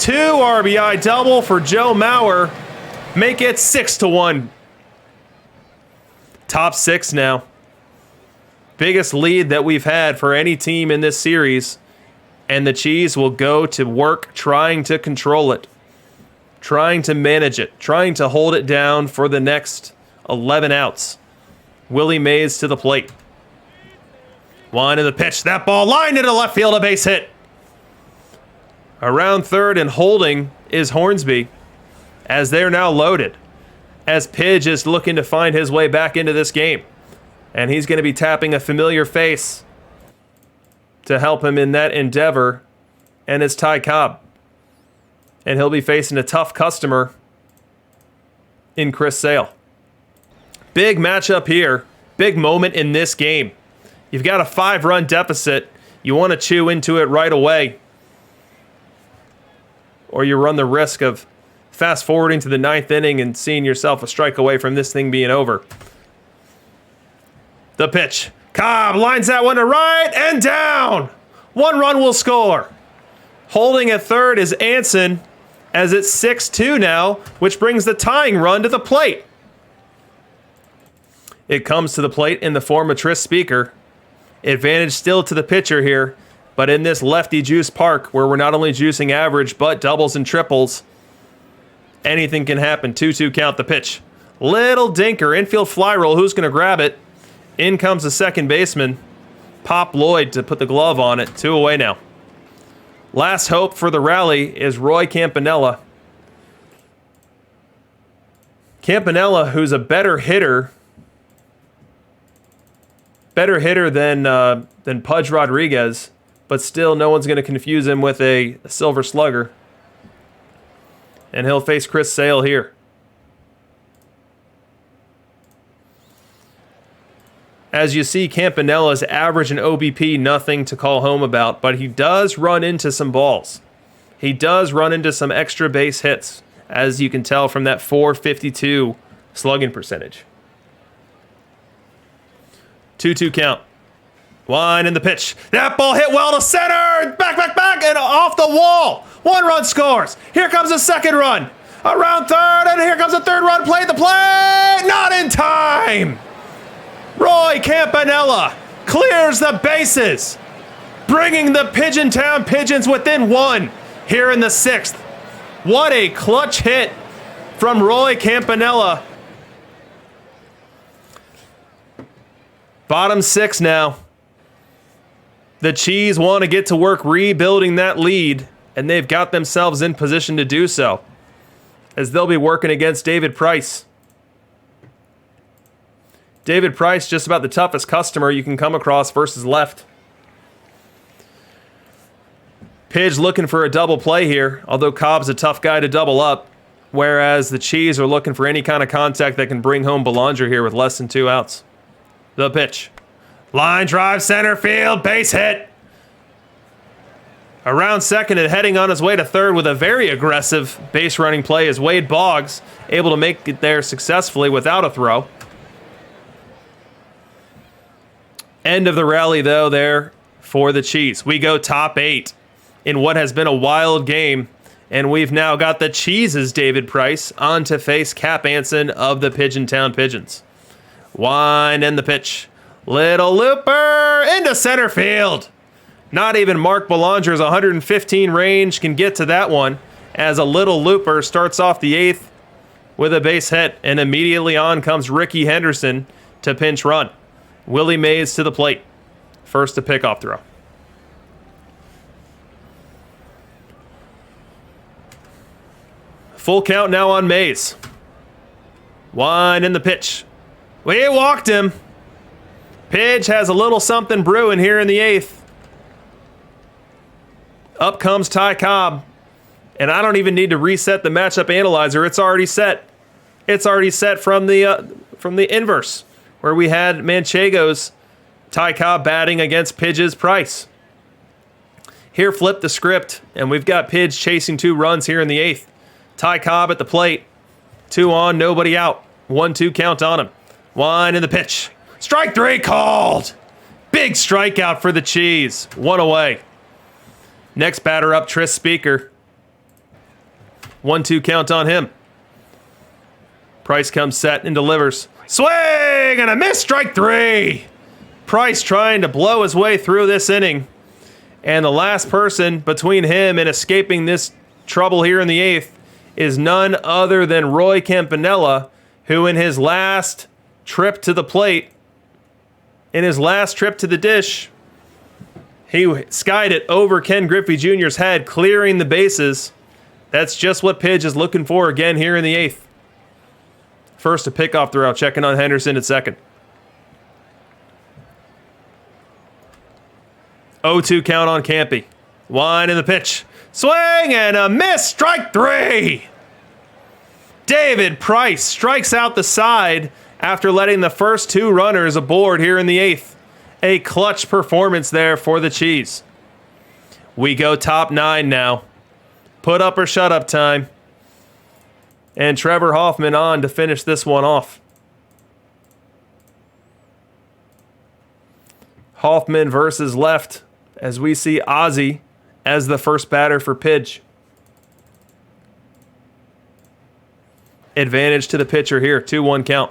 2 RBI double for Joe Mauer. Make it 6-1. Top 6 now. Biggest lead that we've had for any team in this series. And the Cheese will go to work trying to control it. Trying to manage it. Trying to hold it down for the next 11 outs. Willie Mays to the plate. 1 in the pitch. That ball lined into left field, a base hit. Around third and holding is Hornsby as they're now loaded. As Pidge is looking to find his way back into this game. And he's going to be tapping a familiar face to help him in that endeavor. And it's Ty Cobb. And he'll be facing a tough customer in Chris Sale. Big matchup here. Big moment in this game. You've got a 5-run deficit. You want to chew into it right away. Or you run the risk of fast forwarding to the 9th inning and seeing yourself a strike away from this thing being over. The pitch. Cobb lines that one to right and down. 1 run will score. Holding at third is Anson as it's 6-2 now, which brings the tying run to the plate. It comes to the plate in the form of Tris Speaker. Advantage still to the pitcher here, but in this lefty juice park where we're not only juicing average but doubles and triples, anything can happen. 2-2 count the pitch. Little dinker, infield fly roll. Who's going to grab it? In comes the second baseman, Pop Lloyd, to put the glove on it. 2 away now. Last hope for the rally is Roy Campanella. Campanella, who's a better hitter than Pudge Rodriguez, but still no one's going to confuse him with a silver slugger. And he'll face Chris Sale here. As you see, Campanella's average and OBP, nothing to call home about, but he does run into some balls. He does run into some extra base hits, as you can tell from that .452 slugging percentage. 2-2 count. 1 in the pitch. That ball hit well to center. Back, and off the wall. 1 run scores. Here comes the second run. Around third, and here comes the third run. Play the play. Not in time. Roy Campanella clears the bases, bringing the Pigeon Town Pigeons within 1 here in the 6th. What a clutch hit from Roy Campanella. Bottom 6 now. The Cheese want to get to work rebuilding that lead, and they've got themselves in position to do so, as they'll be working against David Price. David Price, just about the toughest customer you can come across versus left. Pidge looking for a double play here, although Cobb's a tough guy to double up, whereas the Cheese are looking for any kind of contact that can bring home Belanger here with less than 2 outs. The pitch. Line drive, center field, base hit. Around second and heading on his way to third with a very aggressive base running play is Wade Boggs, able to make it there successfully without a throw. End of the rally, though, there for the Cheese. We go top 8 in what has been a wild game, and we've now got the Cheese's David Price on to face Cap Anson of the Pigeon Town Pigeons. Wind and the pitch. Little looper into center field. Not even Mark Belanger's 115 range can get to that one, as a little looper starts off the 8th with a base hit, and immediately on comes Ricky Henderson to pinch run. Willie Mays to the plate. First to pickoff throw. Full count now on Mays. Wind in the pitch. We walked him. Pidge has a little something brewing here in the 8th. Up comes Ty Cobb. And I don't even need to reset the matchup analyzer. It's already set. It's already set from the inverse, where we had Manchego's Ty Cobb batting against Pidge's Price. Here, flip the script, and we've got Pidge chasing 2 runs here in the 8th. Ty Cobb at the plate. 2 on, nobody out. 1-2 count on him. Wind in the pitch. Strike 3 called. Big strikeout for the Cheese. 1 away. Next batter up, Tris Speaker. 1-2 count on him. Price comes set and delivers. Swing and a miss, strike 3. Price trying to blow his way through this inning. And the last person between him and escaping this trouble here in the 8th is none other than Roy Campanella, who in his last trip to the plate, in his last trip to the dish, he skied it over Ken Griffey Jr.'s head, clearing the bases. That's just what Pidge is looking for again here in the 8th. First to pick off throw, checking on Henderson at second. 0-2 count on Campy. Wind in the pitch. Swing and a miss, strike 3. David Price strikes out the side after letting the first 2 runners aboard here in the 8th. A clutch performance there for the Cheese. We go top 9 now. Put up or shut up time. And Trevor Hoffman on to finish this one off. Hoffman versus left, as we see Ozzy as the first batter for Pidge. Advantage to the pitcher here, 2-1 count.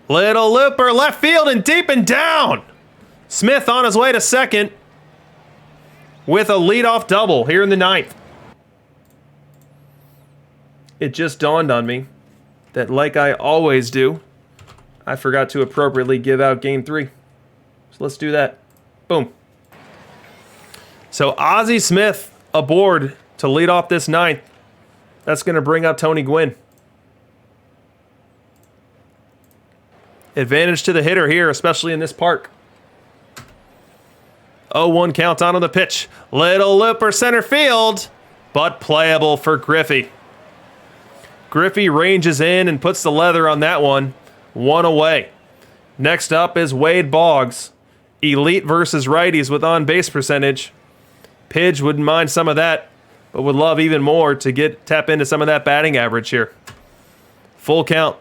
Little looper, left field and deep and down. Smith on his way to second with a leadoff double here in the 9th. It just dawned on me that, like I always do, I forgot to appropriately give out Game 3. So let's do that. Boom. So Ozzy Smith aboard to lead off this 9th. That's going to bring up Tony Gwynn. Advantage to the hitter here, especially in this park. 0-1 count on the pitch. Little looper center field, but playable for Griffey. Griffey ranges in and puts the leather on that one. 1 away. Next up is Wade Boggs. Elite versus righties with on-base percentage. Pidge wouldn't mind some of that, but would love even more to tap into some of that batting average here. Full count.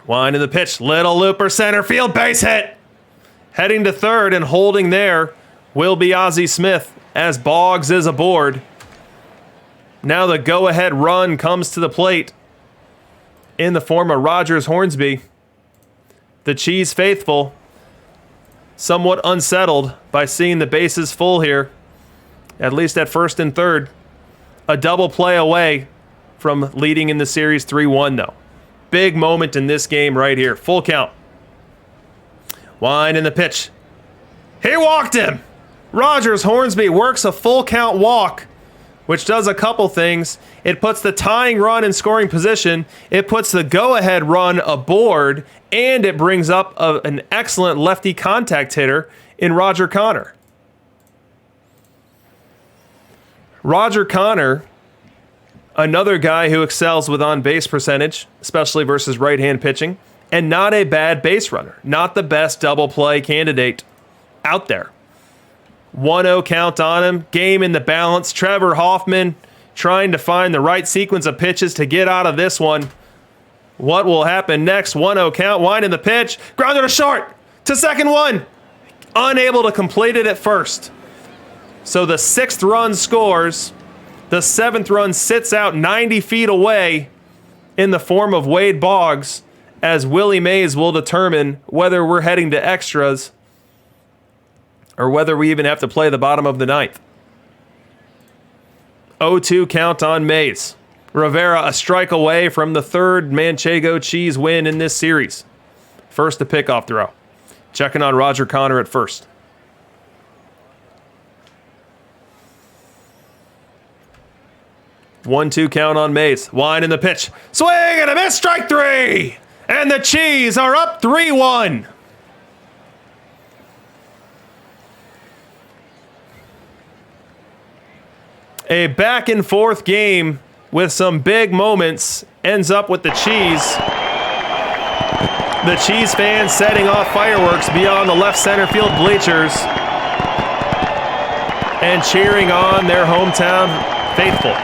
Wind in the pitch. Little looper center field, base hit. Heading to third and holding there will be Ozzy Smith as Boggs is aboard. Now the go-ahead run comes to the plate in the form of Rogers Hornsby. The Cheese faithful, somewhat unsettled by seeing the bases full here, at least at first and third. A double play away from leading in the series 3-1 though. Big moment in this game right here. Full count. Wind in the pitch. He walked him. Rogers Hornsby works a full count walk which does a couple things. It puts the tying run in scoring position, it puts the go-ahead run aboard, and it brings up an excellent lefty contact hitter in Roger Connor. Roger Connor, another guy who excels with on-base percentage, especially versus right-hand pitching, and not a bad base runner. Not the best double play candidate out there. 1-0 count on him. Game in the balance. Trevor Hoffman trying to find the right sequence of pitches to get out of this one. What will happen next? 1-0 count. Winding the pitch. Grounded to short. To second one. Unable to complete it at first. So the 6th run scores. The 7th run sits out 90 feet away in the form of Wade Boggs, as Willie Mays will determine whether we're heading to extras or whether we even have to play the bottom of the 9th. 0-2 count on Mays. Rivera a strike away from the 3rd Manchego Cheese win in this series. First to pickoff throw. Checking on Roger Connor at first. 1-2 count on Mays. Wind in the pitch. Swing and a miss. Strike 3. And the Cheese are up 3-1. A back and forth game with some big moments ends up with the Cheese. The Cheese fans setting off fireworks beyond the left center field bleachers and cheering on their hometown faithful.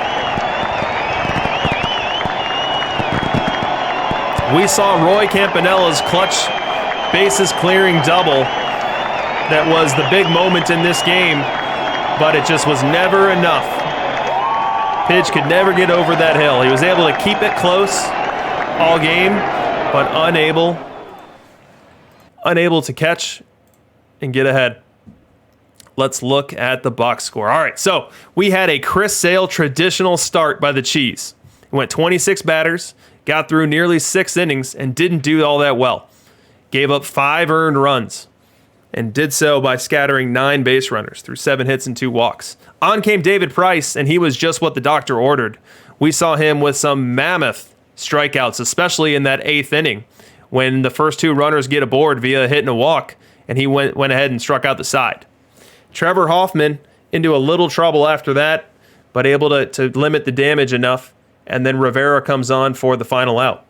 We saw Roy Campanella's clutch bases clearing double. That was the big moment in this game, but it just was never enough. Pidge could never get over that hill. He was able to keep it close all game, but unable to catch and get ahead. Let's look at the box score. All right, so we had a Chris Sale traditional start by the Cheese. He went 26 batters, got through nearly 6 innings, and didn't do all that well. Gave up 5 earned runs, and did so by scattering 9 base runners through 7 hits and 2 walks. On came David Price, and he was just what the doctor ordered. We saw him with some mammoth strikeouts, especially in that 8th inning, when the first 2 runners get aboard via a hit and a walk, and he went ahead and struck out the side. Trevor Hoffman into a little trouble after that, but able to limit the damage enough, and then Rivera comes on for the final out.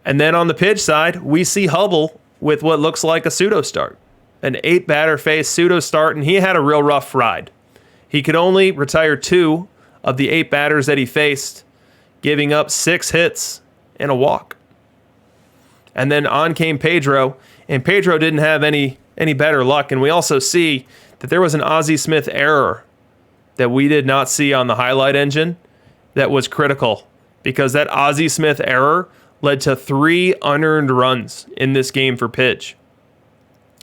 And then on the pitch side, we see Hubbell with what looks like a pseudo start. An 8-batter face pseudo start, and he had a real rough ride. He could only retire 2 of the 8 batters that he faced, giving up 6 hits and a walk. And then on came Pedro, and Pedro didn't have any better luck. And we also see that there was an Ozzy Smith error that we did not see on the highlight engine that was critical, because that Ozzy Smith error led to 3 unearned runs in this game for Pidge.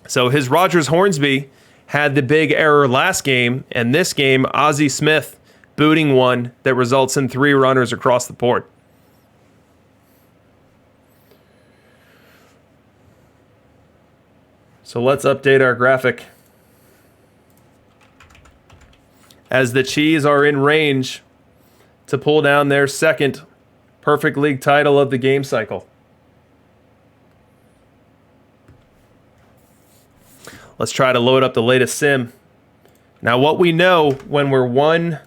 So his Rogers Hornsby had the big error last game, and this game, Ozzy Smith booting one that results in 3 runners across the board. So let's update our graphic. As the Cheese are in range to pull down their 2nd Perfect League title of the game cycle. Let's try to load up the latest sim. Now, what we know when we're 1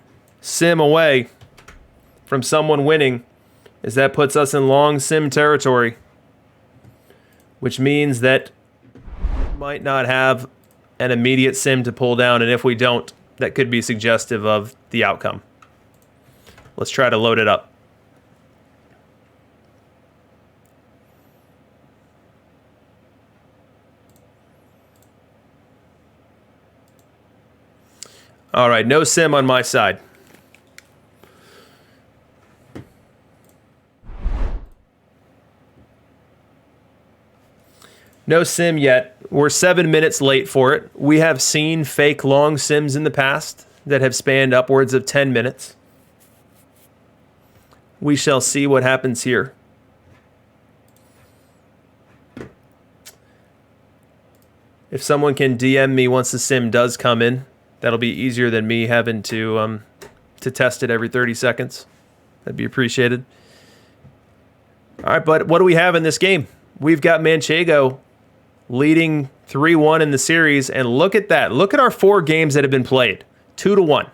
sim away from someone winning is that puts us in long sim territory, which means that we might not have an immediate sim to pull down, and if we don't, that could be suggestive of the outcome. Let's try to load it up. All right, no sim on my side. No sim yet. We're 7 minutes late for it. We have seen fake long sims in the past that have spanned upwards of 10 minutes. We shall see what happens here. If someone can DM me once the sim does come in, That'll be easier than me having to test it every 30 seconds. That'd be appreciated. All right, but what do we have in this game? We've got Manchego leading 3-1 in the series, and look at that. Look at our 4 games that have been played. 2-1,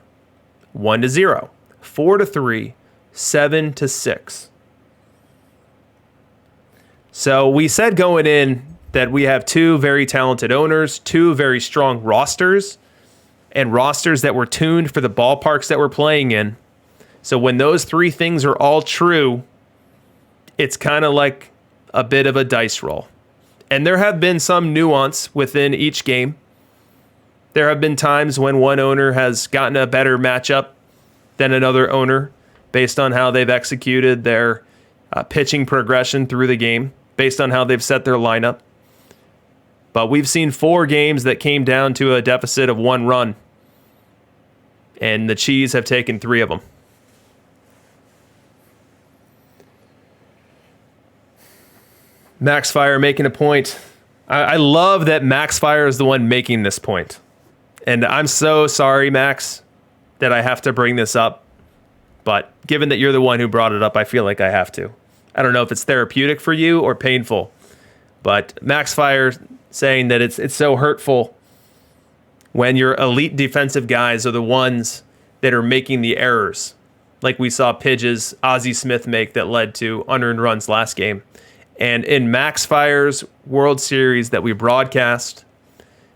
1-0, 4-3, 7-6. So we said going in that we have 2 very talented owners, 2 very strong rosters, and rosters that were tuned for the ballparks that we're playing in. So when those 3 things are all true, it's kind of like a bit of a dice roll. And there have been some nuance within each game. There have been times when one owner has gotten a better matchup than another owner based on how they've executed their pitching progression through the game, based on how they've set their lineup. But we've seen 4 games that came down to a deficit of 1 run, and the Cheese have taken 3 of them. Max Fire making a point. I love that Max Fire is the one making this point. And I'm so sorry, Max, that I have to bring this up. But given that you're the one who brought it up, I feel like I have to. I don't know if it's therapeutic for you or painful. But Max Fire saying that it's so hurtful when your elite defensive guys are the ones that are making the errors. Like we saw Pigeons, Ozzy Smith make that led to unearned runs last game. And in Max Fire's World Series that we broadcast,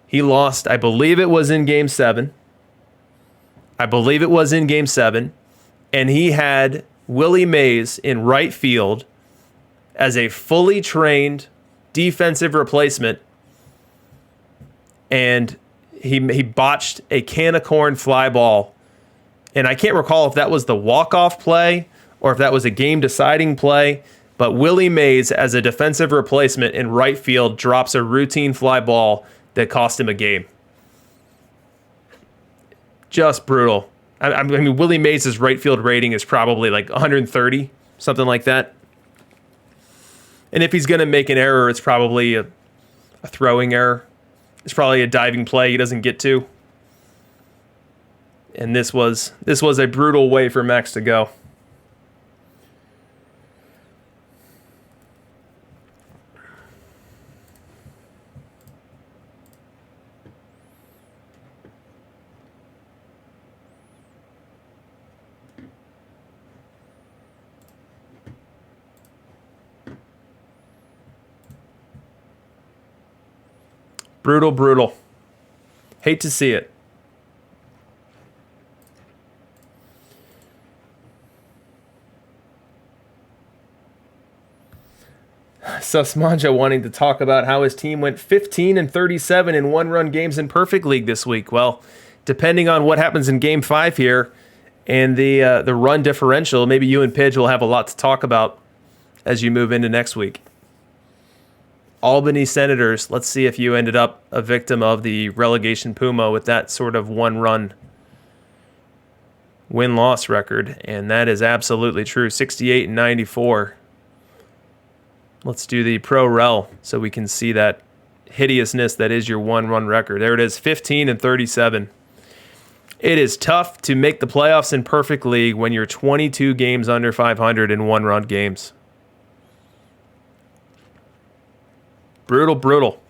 he lost, I believe it was in Game 7. And he had Willie Mays in right field as a fully trained defensive replacement. And he botched a can of corn fly ball. And I can't recall if that was the walk-off play or if that was a game-deciding play. But Willie Mays, as a defensive replacement in right field, drops a routine fly ball that cost him a game. Just brutal. I mean, Willie Mays' right field rating is probably like 130, something like that. And if he's going to make an error, it's probably a throwing error. It's probably a diving play he doesn't get to. And this was a brutal way for Max to go. Brutal. Hate to see it. Susmanja wanting to talk about how his team went 15-37 in 1-run games in Perfect League this week. Well, depending on what happens in Game 5 here and the run differential, maybe you and Pidge will have a lot to talk about as you move into next week. Albany Senators, let's see if you ended up a victim of the relegation Puma with that sort of 1-run win-loss record, and that is absolutely true, 68-94. Let's do the Pro Rel so we can see that hideousness that is your 1-run record. There it is, 15-37. It is tough to make the playoffs in Perfect League when you're 22 games under 500 in 1-run games. Brutal.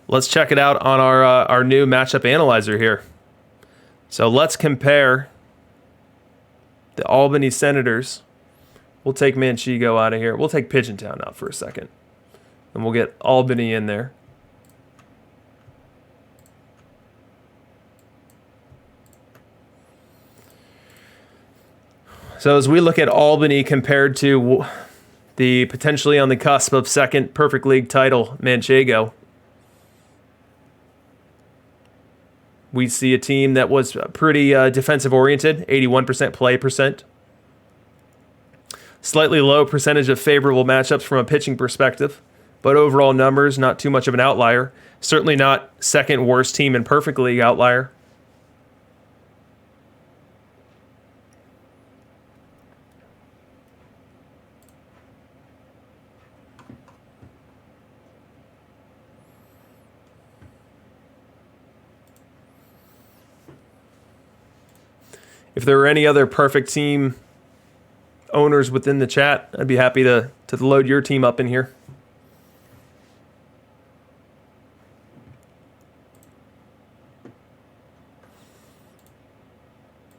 Let's check it out on our new matchup analyzer here. So let's compare the Albany Senators. We'll take Manchego out of here. We'll take Pigeon Town out for a second. And we'll get Albany in there. So as we look at Albany compared to the potentially on the cusp of second Perfect League title, Manchego, we see a team that was pretty defensive-oriented, 81% play percent. Slightly low percentage of favorable matchups from a pitching perspective, but overall numbers, not too much of an outlier. Certainly not second worst team in Perfect League outlier. If there were any other perfect team owners within the chat, I'd be happy to load your team up in here.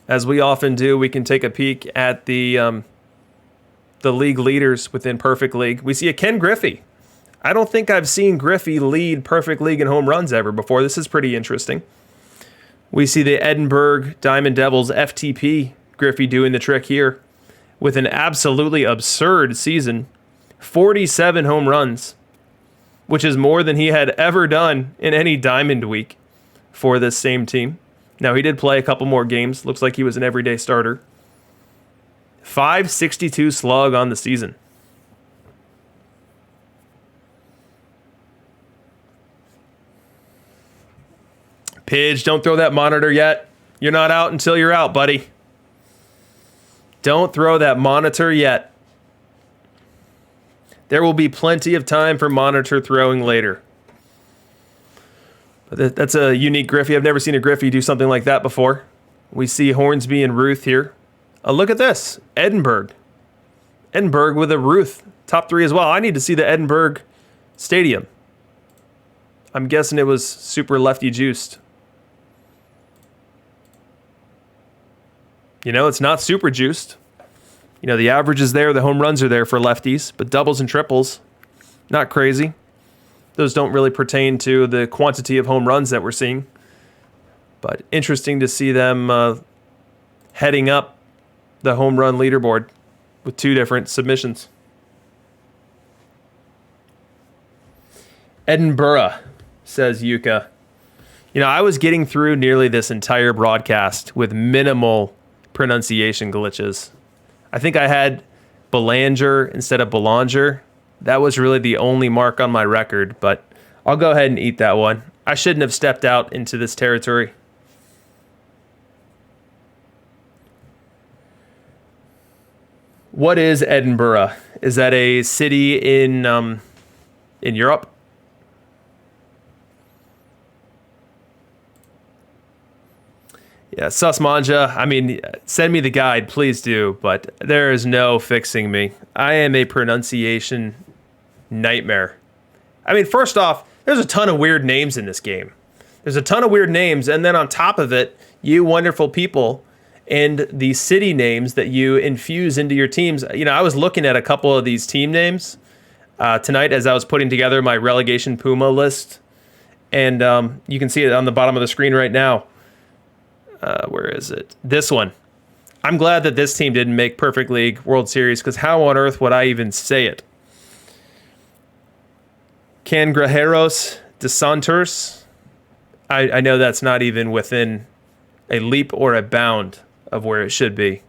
As we often do, we can take a peek at the league leaders within Perfect League. We see a Ken Griffey. I don't think I've seen Griffey lead Perfect League in home runs ever before. This is pretty interesting. We see the Edinburgh Diamond Devils FTP Griffey doing the trick here with an absolutely absurd season. 47 home runs, which is more than he had ever done in any Diamond week for this same team. Now, he did play a couple more games. Looks like he was an everyday starter. 562 slug on the season. Pidge, don't throw that monitor yet. You're not out until you're out, buddy. Don't throw that monitor yet. There will be plenty of time for monitor throwing later. But that's a unique Griffey. I've never seen a Griffey do something like that before. We see Hornsby and Ruth here. Look at this. Edinburgh. Edinburgh with a Ruth. Top 3 as well. I need to see the Edinburgh Stadium. I'm guessing it was super lefty juiced. You know, it's not super juiced. You know, the average is there. The home runs are there for lefties. But doubles and triples, not crazy. Those don't really pertain to the quantity of home runs that we're seeing. But interesting to see them heading up the home run leaderboard with 2 different submissions. Edinburgh, says Yuka. You know, I was getting through nearly this entire broadcast with minimal pronunciation glitches. I think I had Belanger instead of Belanger. That was really the only mark on my record, but I'll go ahead and eat that one. I shouldn't have stepped out into this territory. What is Edinburgh? Is that a city in Europe? Yeah, Susmanja, I mean, send me the guide, please do, but there is no fixing me. I am a pronunciation nightmare. I mean, first off, there's a ton of weird names in this game. There's a ton of weird names, and then on top of it, you wonderful people and the city names that you infuse into your teams. You know, I was looking at a couple of these team names tonight as I was putting together my relegation Puma list, and you can see it on the bottom of the screen right now. Where is it? This one. I'm glad that this team didn't make Perfect League World Series, because how on earth would I even say it? Cangrejeros de Santos. I know that's not even within a leap or a bound of where it should be.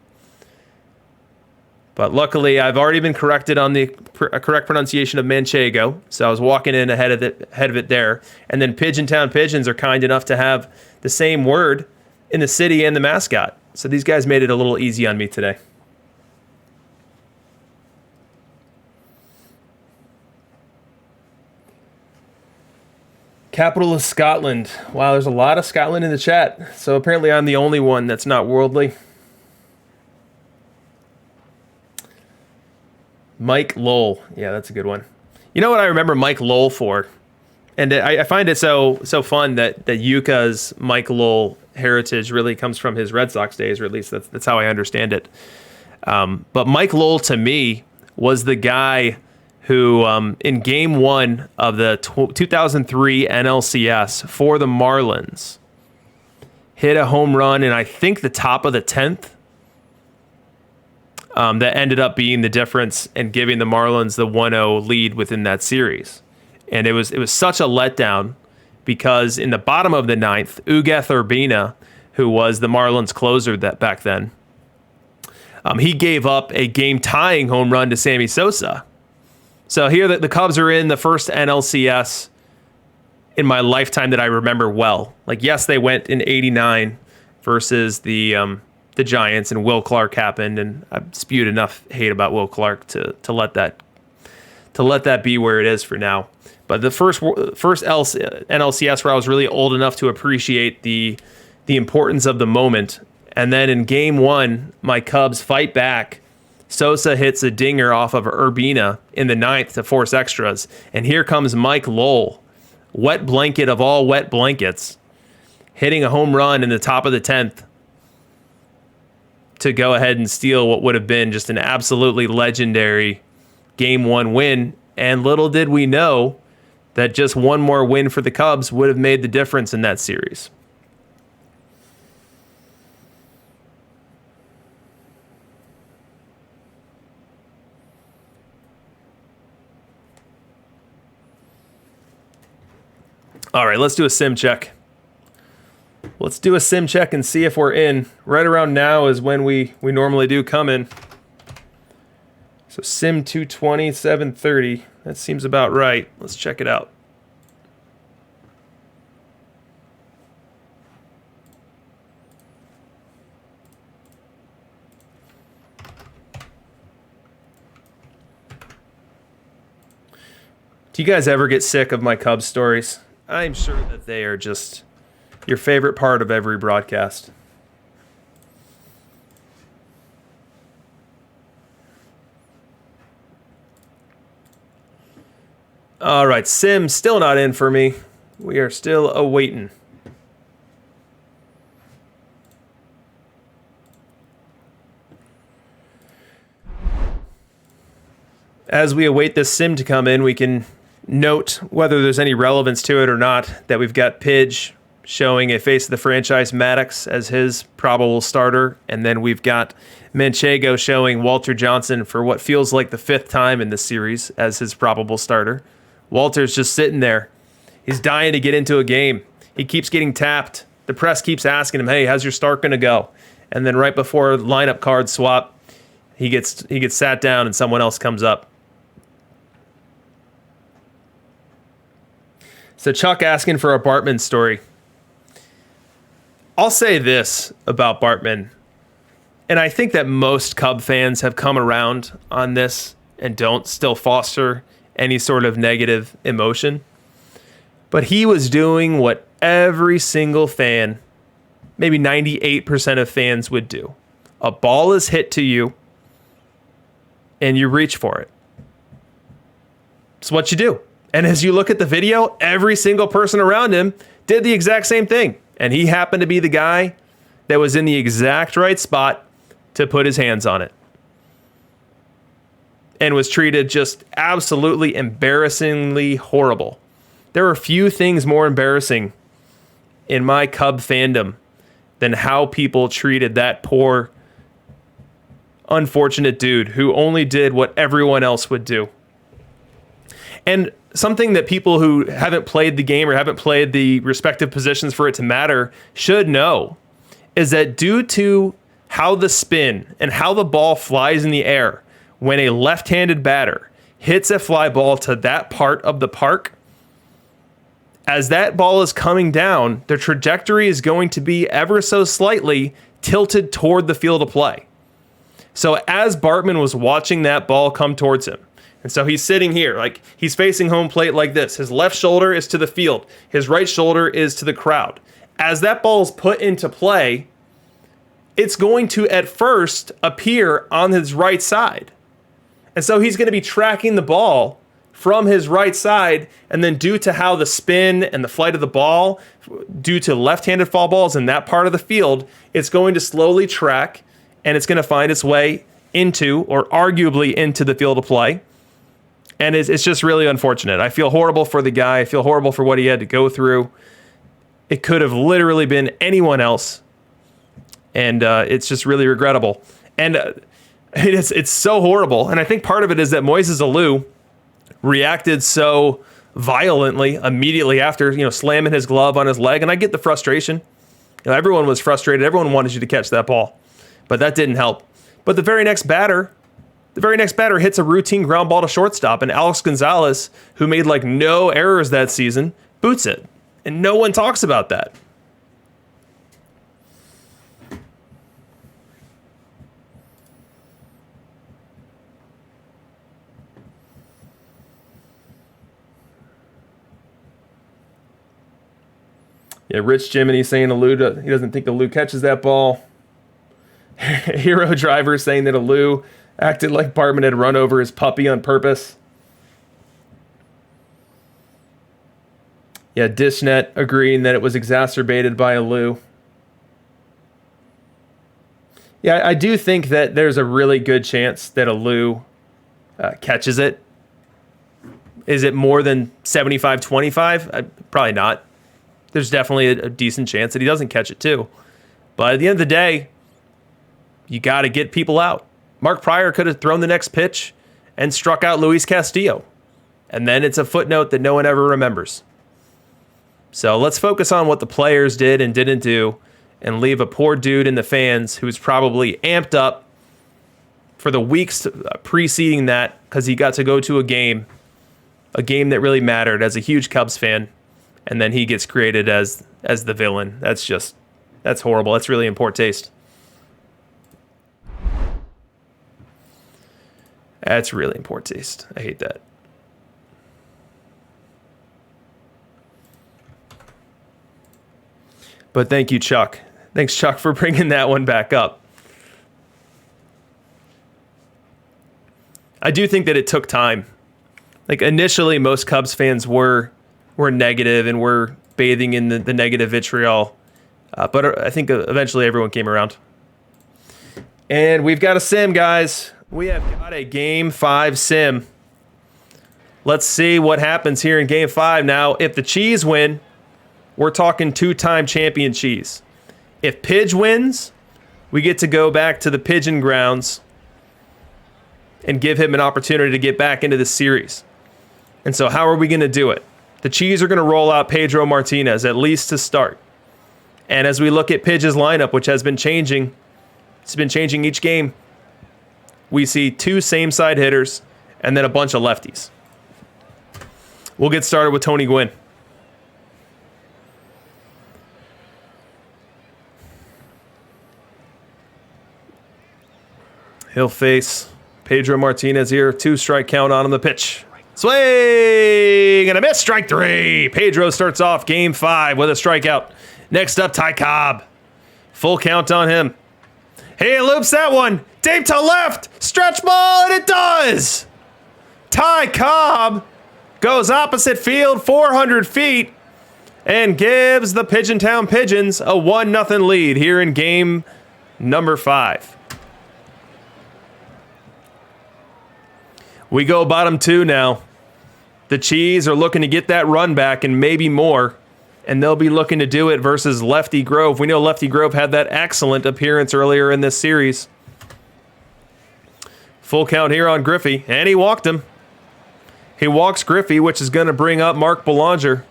But luckily, I've already been corrected on the correct pronunciation of Manchego, so I was walking in ahead of it there. And then Pigeon Town Pigeons are kind enough to have the same word in the city and the mascot. So these guys made it a little easy on me today. Capital of Scotland. Wow, there's a lot of Scotland in the chat. So apparently I'm the only one that's not worldly. Mike Lowell. Yeah, that's a good one. You know what I remember Mike Lowell for? And I find it so fun that Yuka's Mike Lowell heritage really comes from his Red Sox days, or at least that's how I understand it. But Mike Lowell, to me, was the guy who, in Game 1 of the 2003 NLCS for the Marlins, hit a home run in, I think, the top of the 10th. That ended up being the difference and giving the Marlins the 1-0 lead within that series. And it was such a letdown, because in the bottom of the 9th, Ugeth Urbina, who was the Marlins closer that back then, he gave up a game-tying home run to Sammy Sosa. So here the Cubs are in the first NLCS in my lifetime that I remember well. Like, yes, they went in '89 versus the Giants, and Will Clark happened, and I've spewed enough hate about Will Clark to let that be where it is for now. But the first NLCS where I was really old enough to appreciate the importance of the moment And then in game one, my Cubs fight back. Sosa hits a dinger off of Urbina in the ninth to force extras. And here comes Mike Lowell, wet blanket of all wet blankets, hitting a home run in the top of the 10th to go ahead and steal what would have been just an absolutely legendary game one win. And little did we know that just one more win for the Cubs would have made the difference in that series. All right, let's do a sim check. Let's do a sim check and see if we're in. Right around now is when we normally do come in. So sim 220, 730. That seems about right. Let's check it out. Do you guys ever get sick of my Cubs stories? I'm sure that they are just your favorite part of every broadcast. All right, sim still not in for me. We are still awaiting. As we await this sim to come in, we can note whether there's any relevance to it or not that we've got Pidge showing a face of the franchise Maddox as his probable starter, and then we've got Manchego showing Walter Johnson for what feels like the 5th time in this series as his probable starter. Walter's just sitting there. He's dying to get into a game. He keeps getting tapped. The press keeps asking him, hey, how's your start going to go? And then right before lineup card swap, he gets sat down and someone else comes up. So Chuck asking for a Bartman story. I'll say this about Bartman, and I think that most Cub fans have come around on this and don't still foster any sort of negative emotion. But he was doing what every single fan, maybe 98% of fans would do. A ball is hit to you, and you reach for it. It's what you do. And as you look at the video, every single person around him did the exact same thing. And he happened to be the guy that was in the exact right spot to put his hands on it. And was treated just absolutely embarrassingly horrible. There are few things more embarrassing in my Cub fandom than how people treated that poor, unfortunate dude who only did what everyone else would do. And something that people who haven't played the game or haven't played the respective positions for it to matter should know is that due to how the spin and how the ball flies in the air when a left-handed batter hits a fly ball to that part of the park, as that ball is coming down, the trajectory is going to be ever so slightly tilted toward the field of play. So as Bartman was watching that ball come towards him, and so he's sitting here, like he's facing home plate like this. His left shoulder is to the field. His right shoulder is to the crowd. As that ball is put into play, it's going to at first appear on his right side. And so he's going to be tracking the ball from his right side, and then due to how the spin and the flight of the ball, due to left-handed foul balls in that part of the field, it's going to slowly track, and it's going to find its way into, or arguably into, the field of play. And it's just really unfortunate. I feel horrible for the guy. I feel horrible for what he had to go through. It could have literally been anyone else. And it's just really regrettable. And it's so horrible. And I think part of it is that Moises Alou reacted so violently immediately after, slamming his glove on his leg. And I get the frustration. Everyone was frustrated. Everyone wanted you to catch that ball. But that didn't help. But the very next batter hits a routine ground ball to shortstop, and Alex Gonzalez, who made no errors that season, boots it. And no one talks about that. Yeah, Rich Jiminy saying he doesn't think Alou catches that ball. Hero Driver saying that Alou acted like Bartman had run over his puppy on purpose. Yeah, Dishnet agreeing that it was exacerbated by Alou. Yeah, I do think that there's a really good chance that Alou catches it. Is it more than 75-25? Probably not. There's definitely a decent chance that he doesn't catch it too. But at the end of the day, you got to get people out. Mark Pryor could have thrown the next pitch and struck out Luis Castillo. And then it's a footnote that no one ever remembers. So let's focus on what the players did and didn't do and leave a poor dude in the fans who's probably amped up for the weeks preceding that because he got to go to a game that really mattered as a huge Cubs fan, and then he gets created as the villain. That's horrible. That's really in poor taste. That's really in poor taste. I hate that. But thank you, Chuck. Thanks, Chuck, for bringing that one back up. I do think that it took time. Like, initially, most Cubs fans were negative and were bathing in the negative vitriol. But I think eventually everyone came around. And we've got a sim, guys. We have got a Game 5 sim. Let's see what happens here in Game 5. Now, if the Cheese win, we're talking two-time champion Cheese. If Pidge wins, we get to go back to the Pigeon grounds and give him an opportunity to get back into the series. And so how are we going to do it? The Cheese are going to roll out Pedro Martinez, at least to start. And as we look at Pidge's lineup, which has been changing, it's been changing each game, we see two same-side hitters and then a bunch of lefties. We'll get started with Tony Gwynn. He'll face Pedro Martinez here. 2-strike count on him. The pitch. Swing and a miss. Strike 3. Pedro starts off Game 5 with a strikeout. Next up, Ty Cobb. Full count on him. He loops that one. Deep to left. Stretch ball, and it does. Ty Cobb goes opposite field 400 feet and gives the Pigeon Town Pigeons a 1-0 lead here in game number 5. We go bottom 2 now. The Cheese are looking to get that run back and maybe more, and they'll be looking to do it versus Lefty Grove. We know Lefty Grove had that excellent appearance earlier in this series. Full count here on Griffey, and he walked him. He walks Griffey, which is going to bring up Mark Belanger.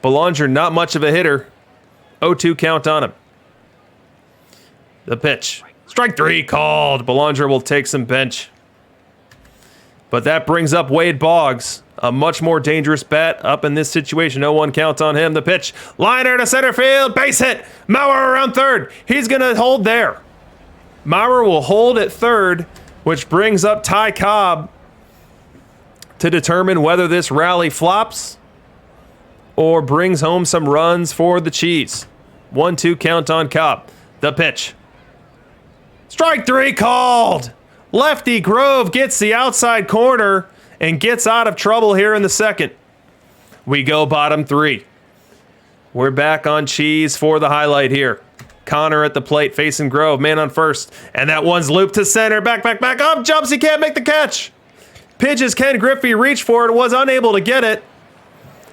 Belanger, not much of a hitter. 0-2 count on him. The pitch. Strike 3 called. Belanger will take some bench. But that brings up Wade Boggs, a much more dangerous bat up in this situation. 0-1 count on him. The pitch. Liner to center field. Base hit. Maurer around third. He's going to hold there. Maurer will hold at third, which brings up Ty Cobb to determine whether this rally flops or brings home some runs for the Cheese. 1-2 count on Cobb. The pitch. Strike 3 called. Lefty Grove gets the outside corner and gets out of trouble here in the second. We go bottom 3. We're back on Cheese for the highlight here. Connor at the plate facing Grove, man on first. And that one's looped to center. Back, up, jumps, he can't make the catch. Pitches Ken Griffey reached for it, was unable to get it.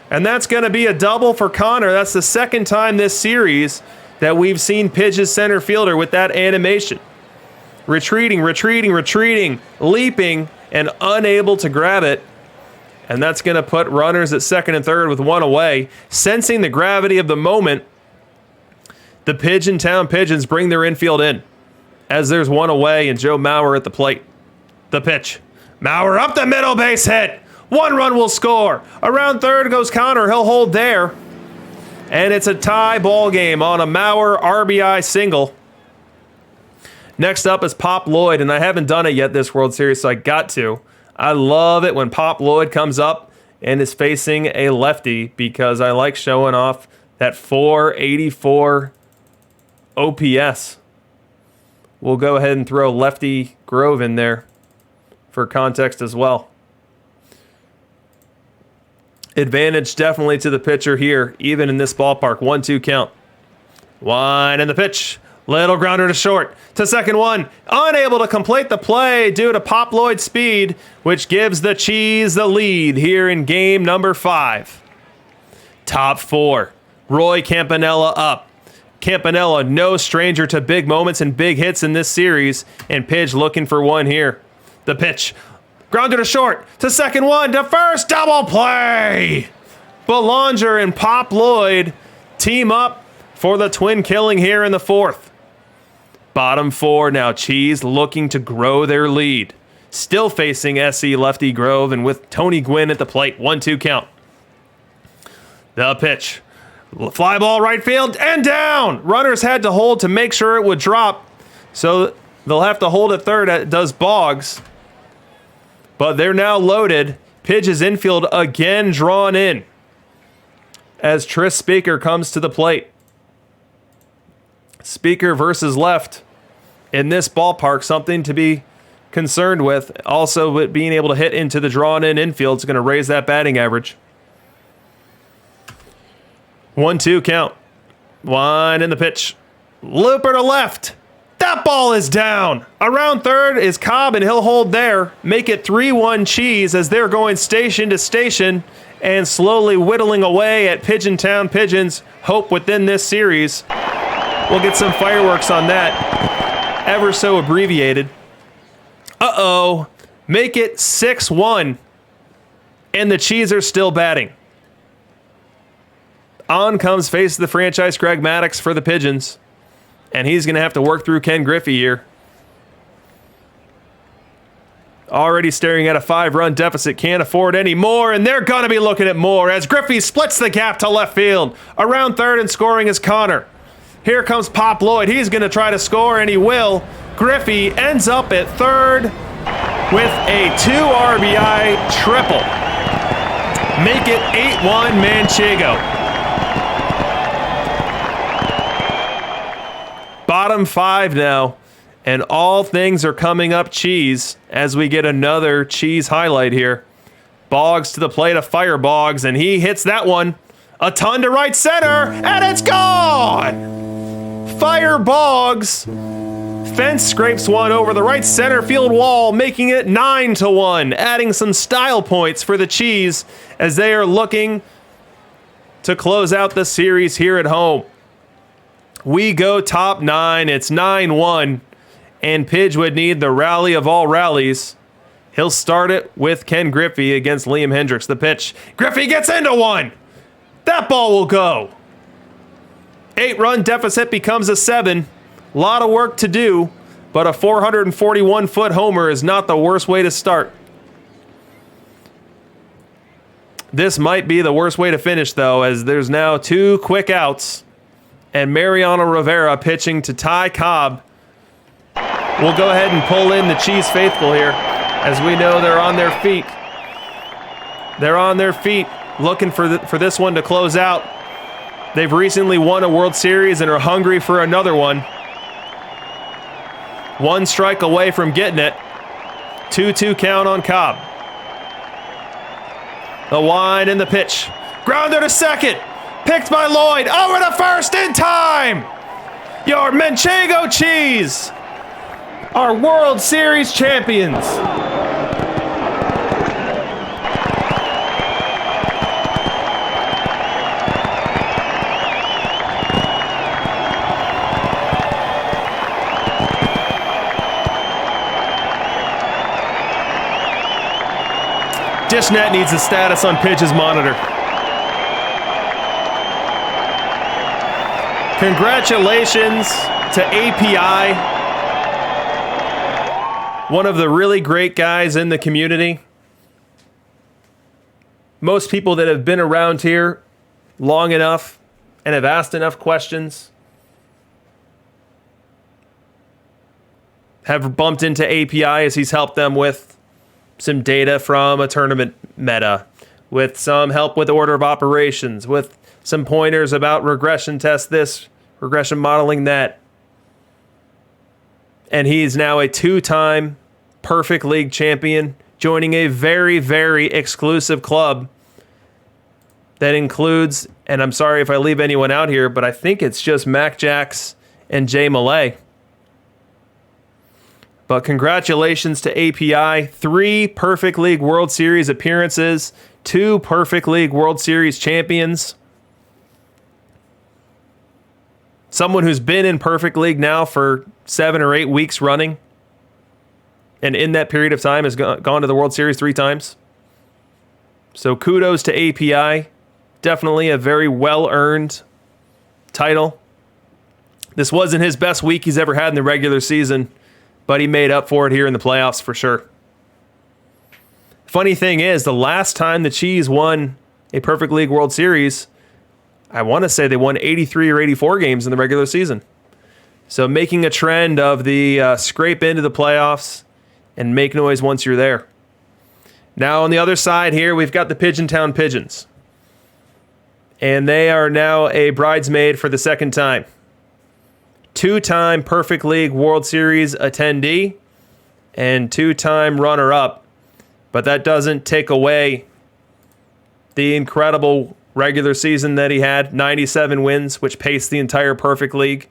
And that's going to be a double for Connor. That's the second time this series that we've seen Pidge's center fielder with that animation. Retreating, leaping, and unable to grab it. And that's going to put runners at second and third with one away. Sensing the gravity of the moment, the Pigeon Town Pigeons bring their infield in as there's one away and Joe Maurer at the plate. The pitch. Maurer up the middle, base hit. 1 run will score. Around third goes Connor. He'll hold there. And it's a tie ball game on a Maurer RBI single. Next up is Pop Lloyd, and I haven't done it yet this World Series, so I got to. I love it when Pop Lloyd comes up and is facing a lefty because I like showing off that 484 OPS. we'll go ahead and throw Lefty Grove in there for context as well. Advantage definitely to the pitcher here, even in this ballpark. 1-2 count. One in the pitch. Little grounder to short. To second one. Unable to complete the play due to Pop Lloyd's speed, which gives the Cheese the lead here in game number 5. Top 4. Roy Campanella up. Campanella, no stranger to big moments and big hits in this series, and Pidge looking for one here. The pitch. Grounder to short. To second one. To first. Double play. Belanger and Pop Lloyd team up for the twin killing here in the 4th. Bottom 4 now. Cheese looking to grow their lead. Still facing SE Lefty Grove and with Tony Gwynn at the plate. 1-2 count. The pitch. Fly ball right field and down. Runners had to hold to make sure it would drop. So they'll have to hold at third. Does Boggs. But they're now loaded. Pidge's infield again drawn in as Tris Speaker comes to the plate. Speaker versus left in this ballpark, something to be concerned with. Also, with being able to hit into the drawn-in infield is going to raise that batting average. 1-2 count. One in the pitch. Looper to left. That ball is down. Around third is Cobb, and he'll hold there. Make it 3-1 Cheese as they're going station to station and slowly whittling away at Pigeon Town Pigeons' hope within this series. We'll get some fireworks on that. Ever so abbreviated. Uh-oh. Make it 6-1. And the Cheese are still batting. On comes face of the franchise Greg Maddux for the Pigeons. And he's going to have to work through Ken Griffey here. Already staring at a 5-run deficit. Can't afford any more. And they're going to be looking at more as Griffey splits the gap to left field. Around third and scoring is Connor. Here comes Pop Lloyd. He's going to try to score, and he will. Griffey ends up at third with a 2 RBI triple. Make it 8-1 Manchego. Bottom 5 now, and all things are coming up Cheese as we get another Cheese highlight here. Boggs to the plate, a fire Boggs, and he hits that one. A ton to right center, and it's gone! Fire Boggs. Fence scrapes one over the right center field wall, making it 9-1, adding some style points for the Cheese as they are looking to close out the series here at home. We go top 9. It's 9-1, and Pidge would need the rally of all rallies. He'll start it with Ken Griffey against Liam Hendricks. The pitch. Griffey gets into one. That ball will go. 8-run deficit becomes a 7. A lot of work to do, but a 441-foot homer is not the worst way to start. This might be the worst way to finish, though, as there's now 2 quick outs, and Mariana Rivera pitching to Ty Cobb. We'll go ahead and pull in the Cheese faithful here, as we know they're on their feet. They're on their feet, looking for this one to close out. They've recently won a World Series and are hungry for another one. 1 strike away from getting it. 2-2 count on Cobb. The wind and the pitch. Grounder to second. Picked by Lloyd. Over to first in time. Your Manchego Cheese are World Series champions. Dishnet needs a status on Pidge's monitor. Congratulations to API, one of the really great guys in the community. Most people that have been around here long enough and have asked enough questions have bumped into API as he's helped them with some data from a tournament meta, with some help with order of operations, with some pointers about regression test this, regression modeling that. and he's now a 2-time Perfect League champion, joining a very, very exclusive club that includes, and I'm sorry if I leave anyone out here, but I think it's just Mac Jacks and Jay Malay. But congratulations to API. 3 Perfect League World Series appearances, 2 Perfect League World Series champions. Someone who's been in Perfect League now for 7 or 8 weeks running, and in that period of time has gone to the World Series 3 times. So kudos to API. Definitely a very well-earned title. This wasn't his best week he's ever had in the regular season, but he made up for it here in the playoffs for sure. Funny thing is, the last time the Cheese won a Perfect League World Series, I want to say they won 83 or 84 games in the regular season. So making a trend of the scrape into the playoffs and make noise once you're there. Now on the other side here, we've got the Pigeon Town Pigeons. And they are now a bridesmaid for the second time. 2-time Perfect League World Series attendee and 2-time runner-up. But that doesn't take away the incredible regular season that he had, 97 wins, which paced the entire Perfect League.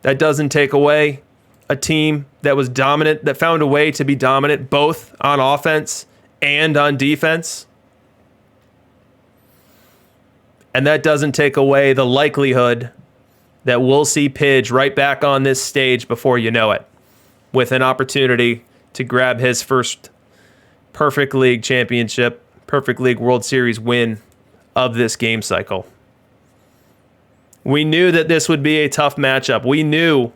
That doesn't take away a team that was dominant, that found a way to be dominant both on offense and on defense. And that doesn't take away the likelihood that we'll see Pidge right back on this stage before you know it, with an opportunity to grab his first Perfect League championship, Perfect League World Series win of this game cycle. We knew that this would be a tough matchup. We knew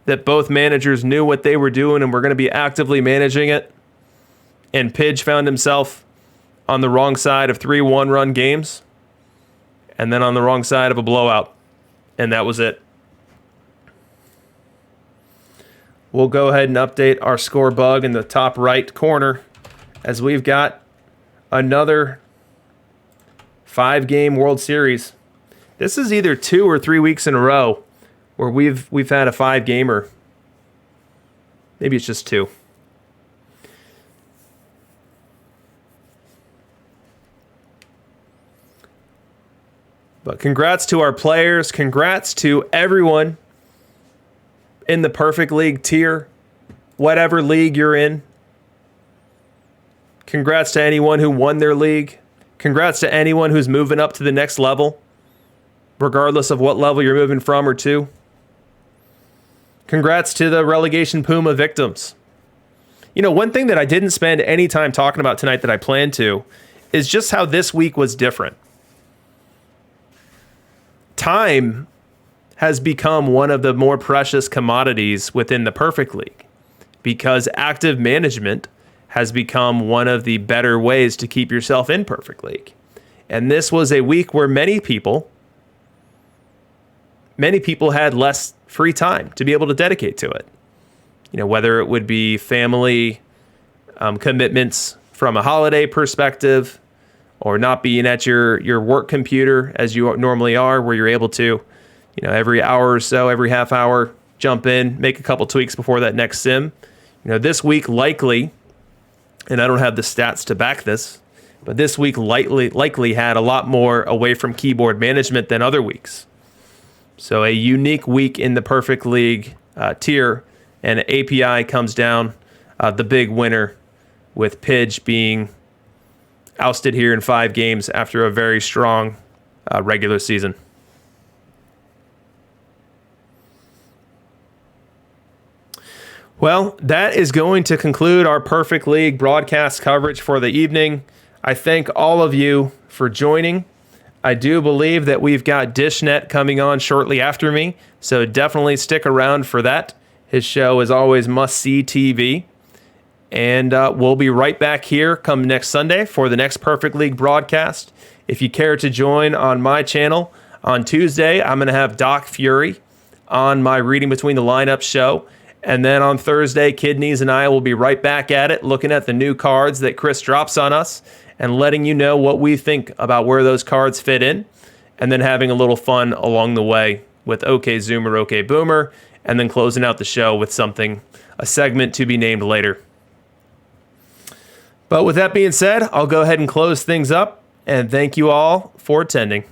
that both managers knew what they were doing and were going to be actively managing it. And Pidge found himself on the wrong side of 3 one-run games and then on the wrong side of a blowout. And that was it. We'll go ahead and update our score bug in the top right corner as we've got another 5-game World Series. This is either 2 or 3 weeks in a row where we've had a 5-gamer. Maybe it's just 2. But congrats to our players. Congrats to everyone in the Perfect League tier, whatever league you're in. Congrats to anyone who won their league. Congrats to anyone who's moving up to the next level, regardless of what level you're moving from or to. Congrats to the relegation Puma victims. You know, one thing that I didn't spend any time talking about tonight that I planned to is just how this week was different. Time has become one of the more precious commodities within the Perfect League because active management has become one of the better ways to keep yourself in Perfect League. And this was a week where many people had less free time to be able to dedicate to it. You know, whether it would be family commitments from a holiday perspective, or not being at your work computer as you normally are, where you're able to, you know, every hour or so, every half hour, jump in, make a couple tweaks before that next sim. You know, this week likely, and I don't have the stats to back this, but this week likely had a lot more away from keyboard management than other weeks. So a unique week in the Perfect League tier, and API comes down the big winner, with Pidge being ousted here in 5 games after a very strong regular season. Well, that is going to conclude our Perfect League broadcast coverage for the evening. I thank all of you for joining. I do believe that we've got DishNet coming on shortly after me, so definitely stick around for that. His show is always must-see TV. And we'll be right back here come next Sunday for the next Perfect League broadcast. If you care to join on my channel, on Tuesday, I'm going to have Doc Fury on my Reading Between the Lineups show. And then on Thursday, Kidneys and I will be right back at it, looking at the new cards that Chris drops on us and letting you know what we think about where those cards fit in, and then having a little fun along the way with OK Zoomer, OK Boomer, and then closing out the show with a segment to be named later. But with that being said, I'll go ahead and close things up, and thank you all for attending.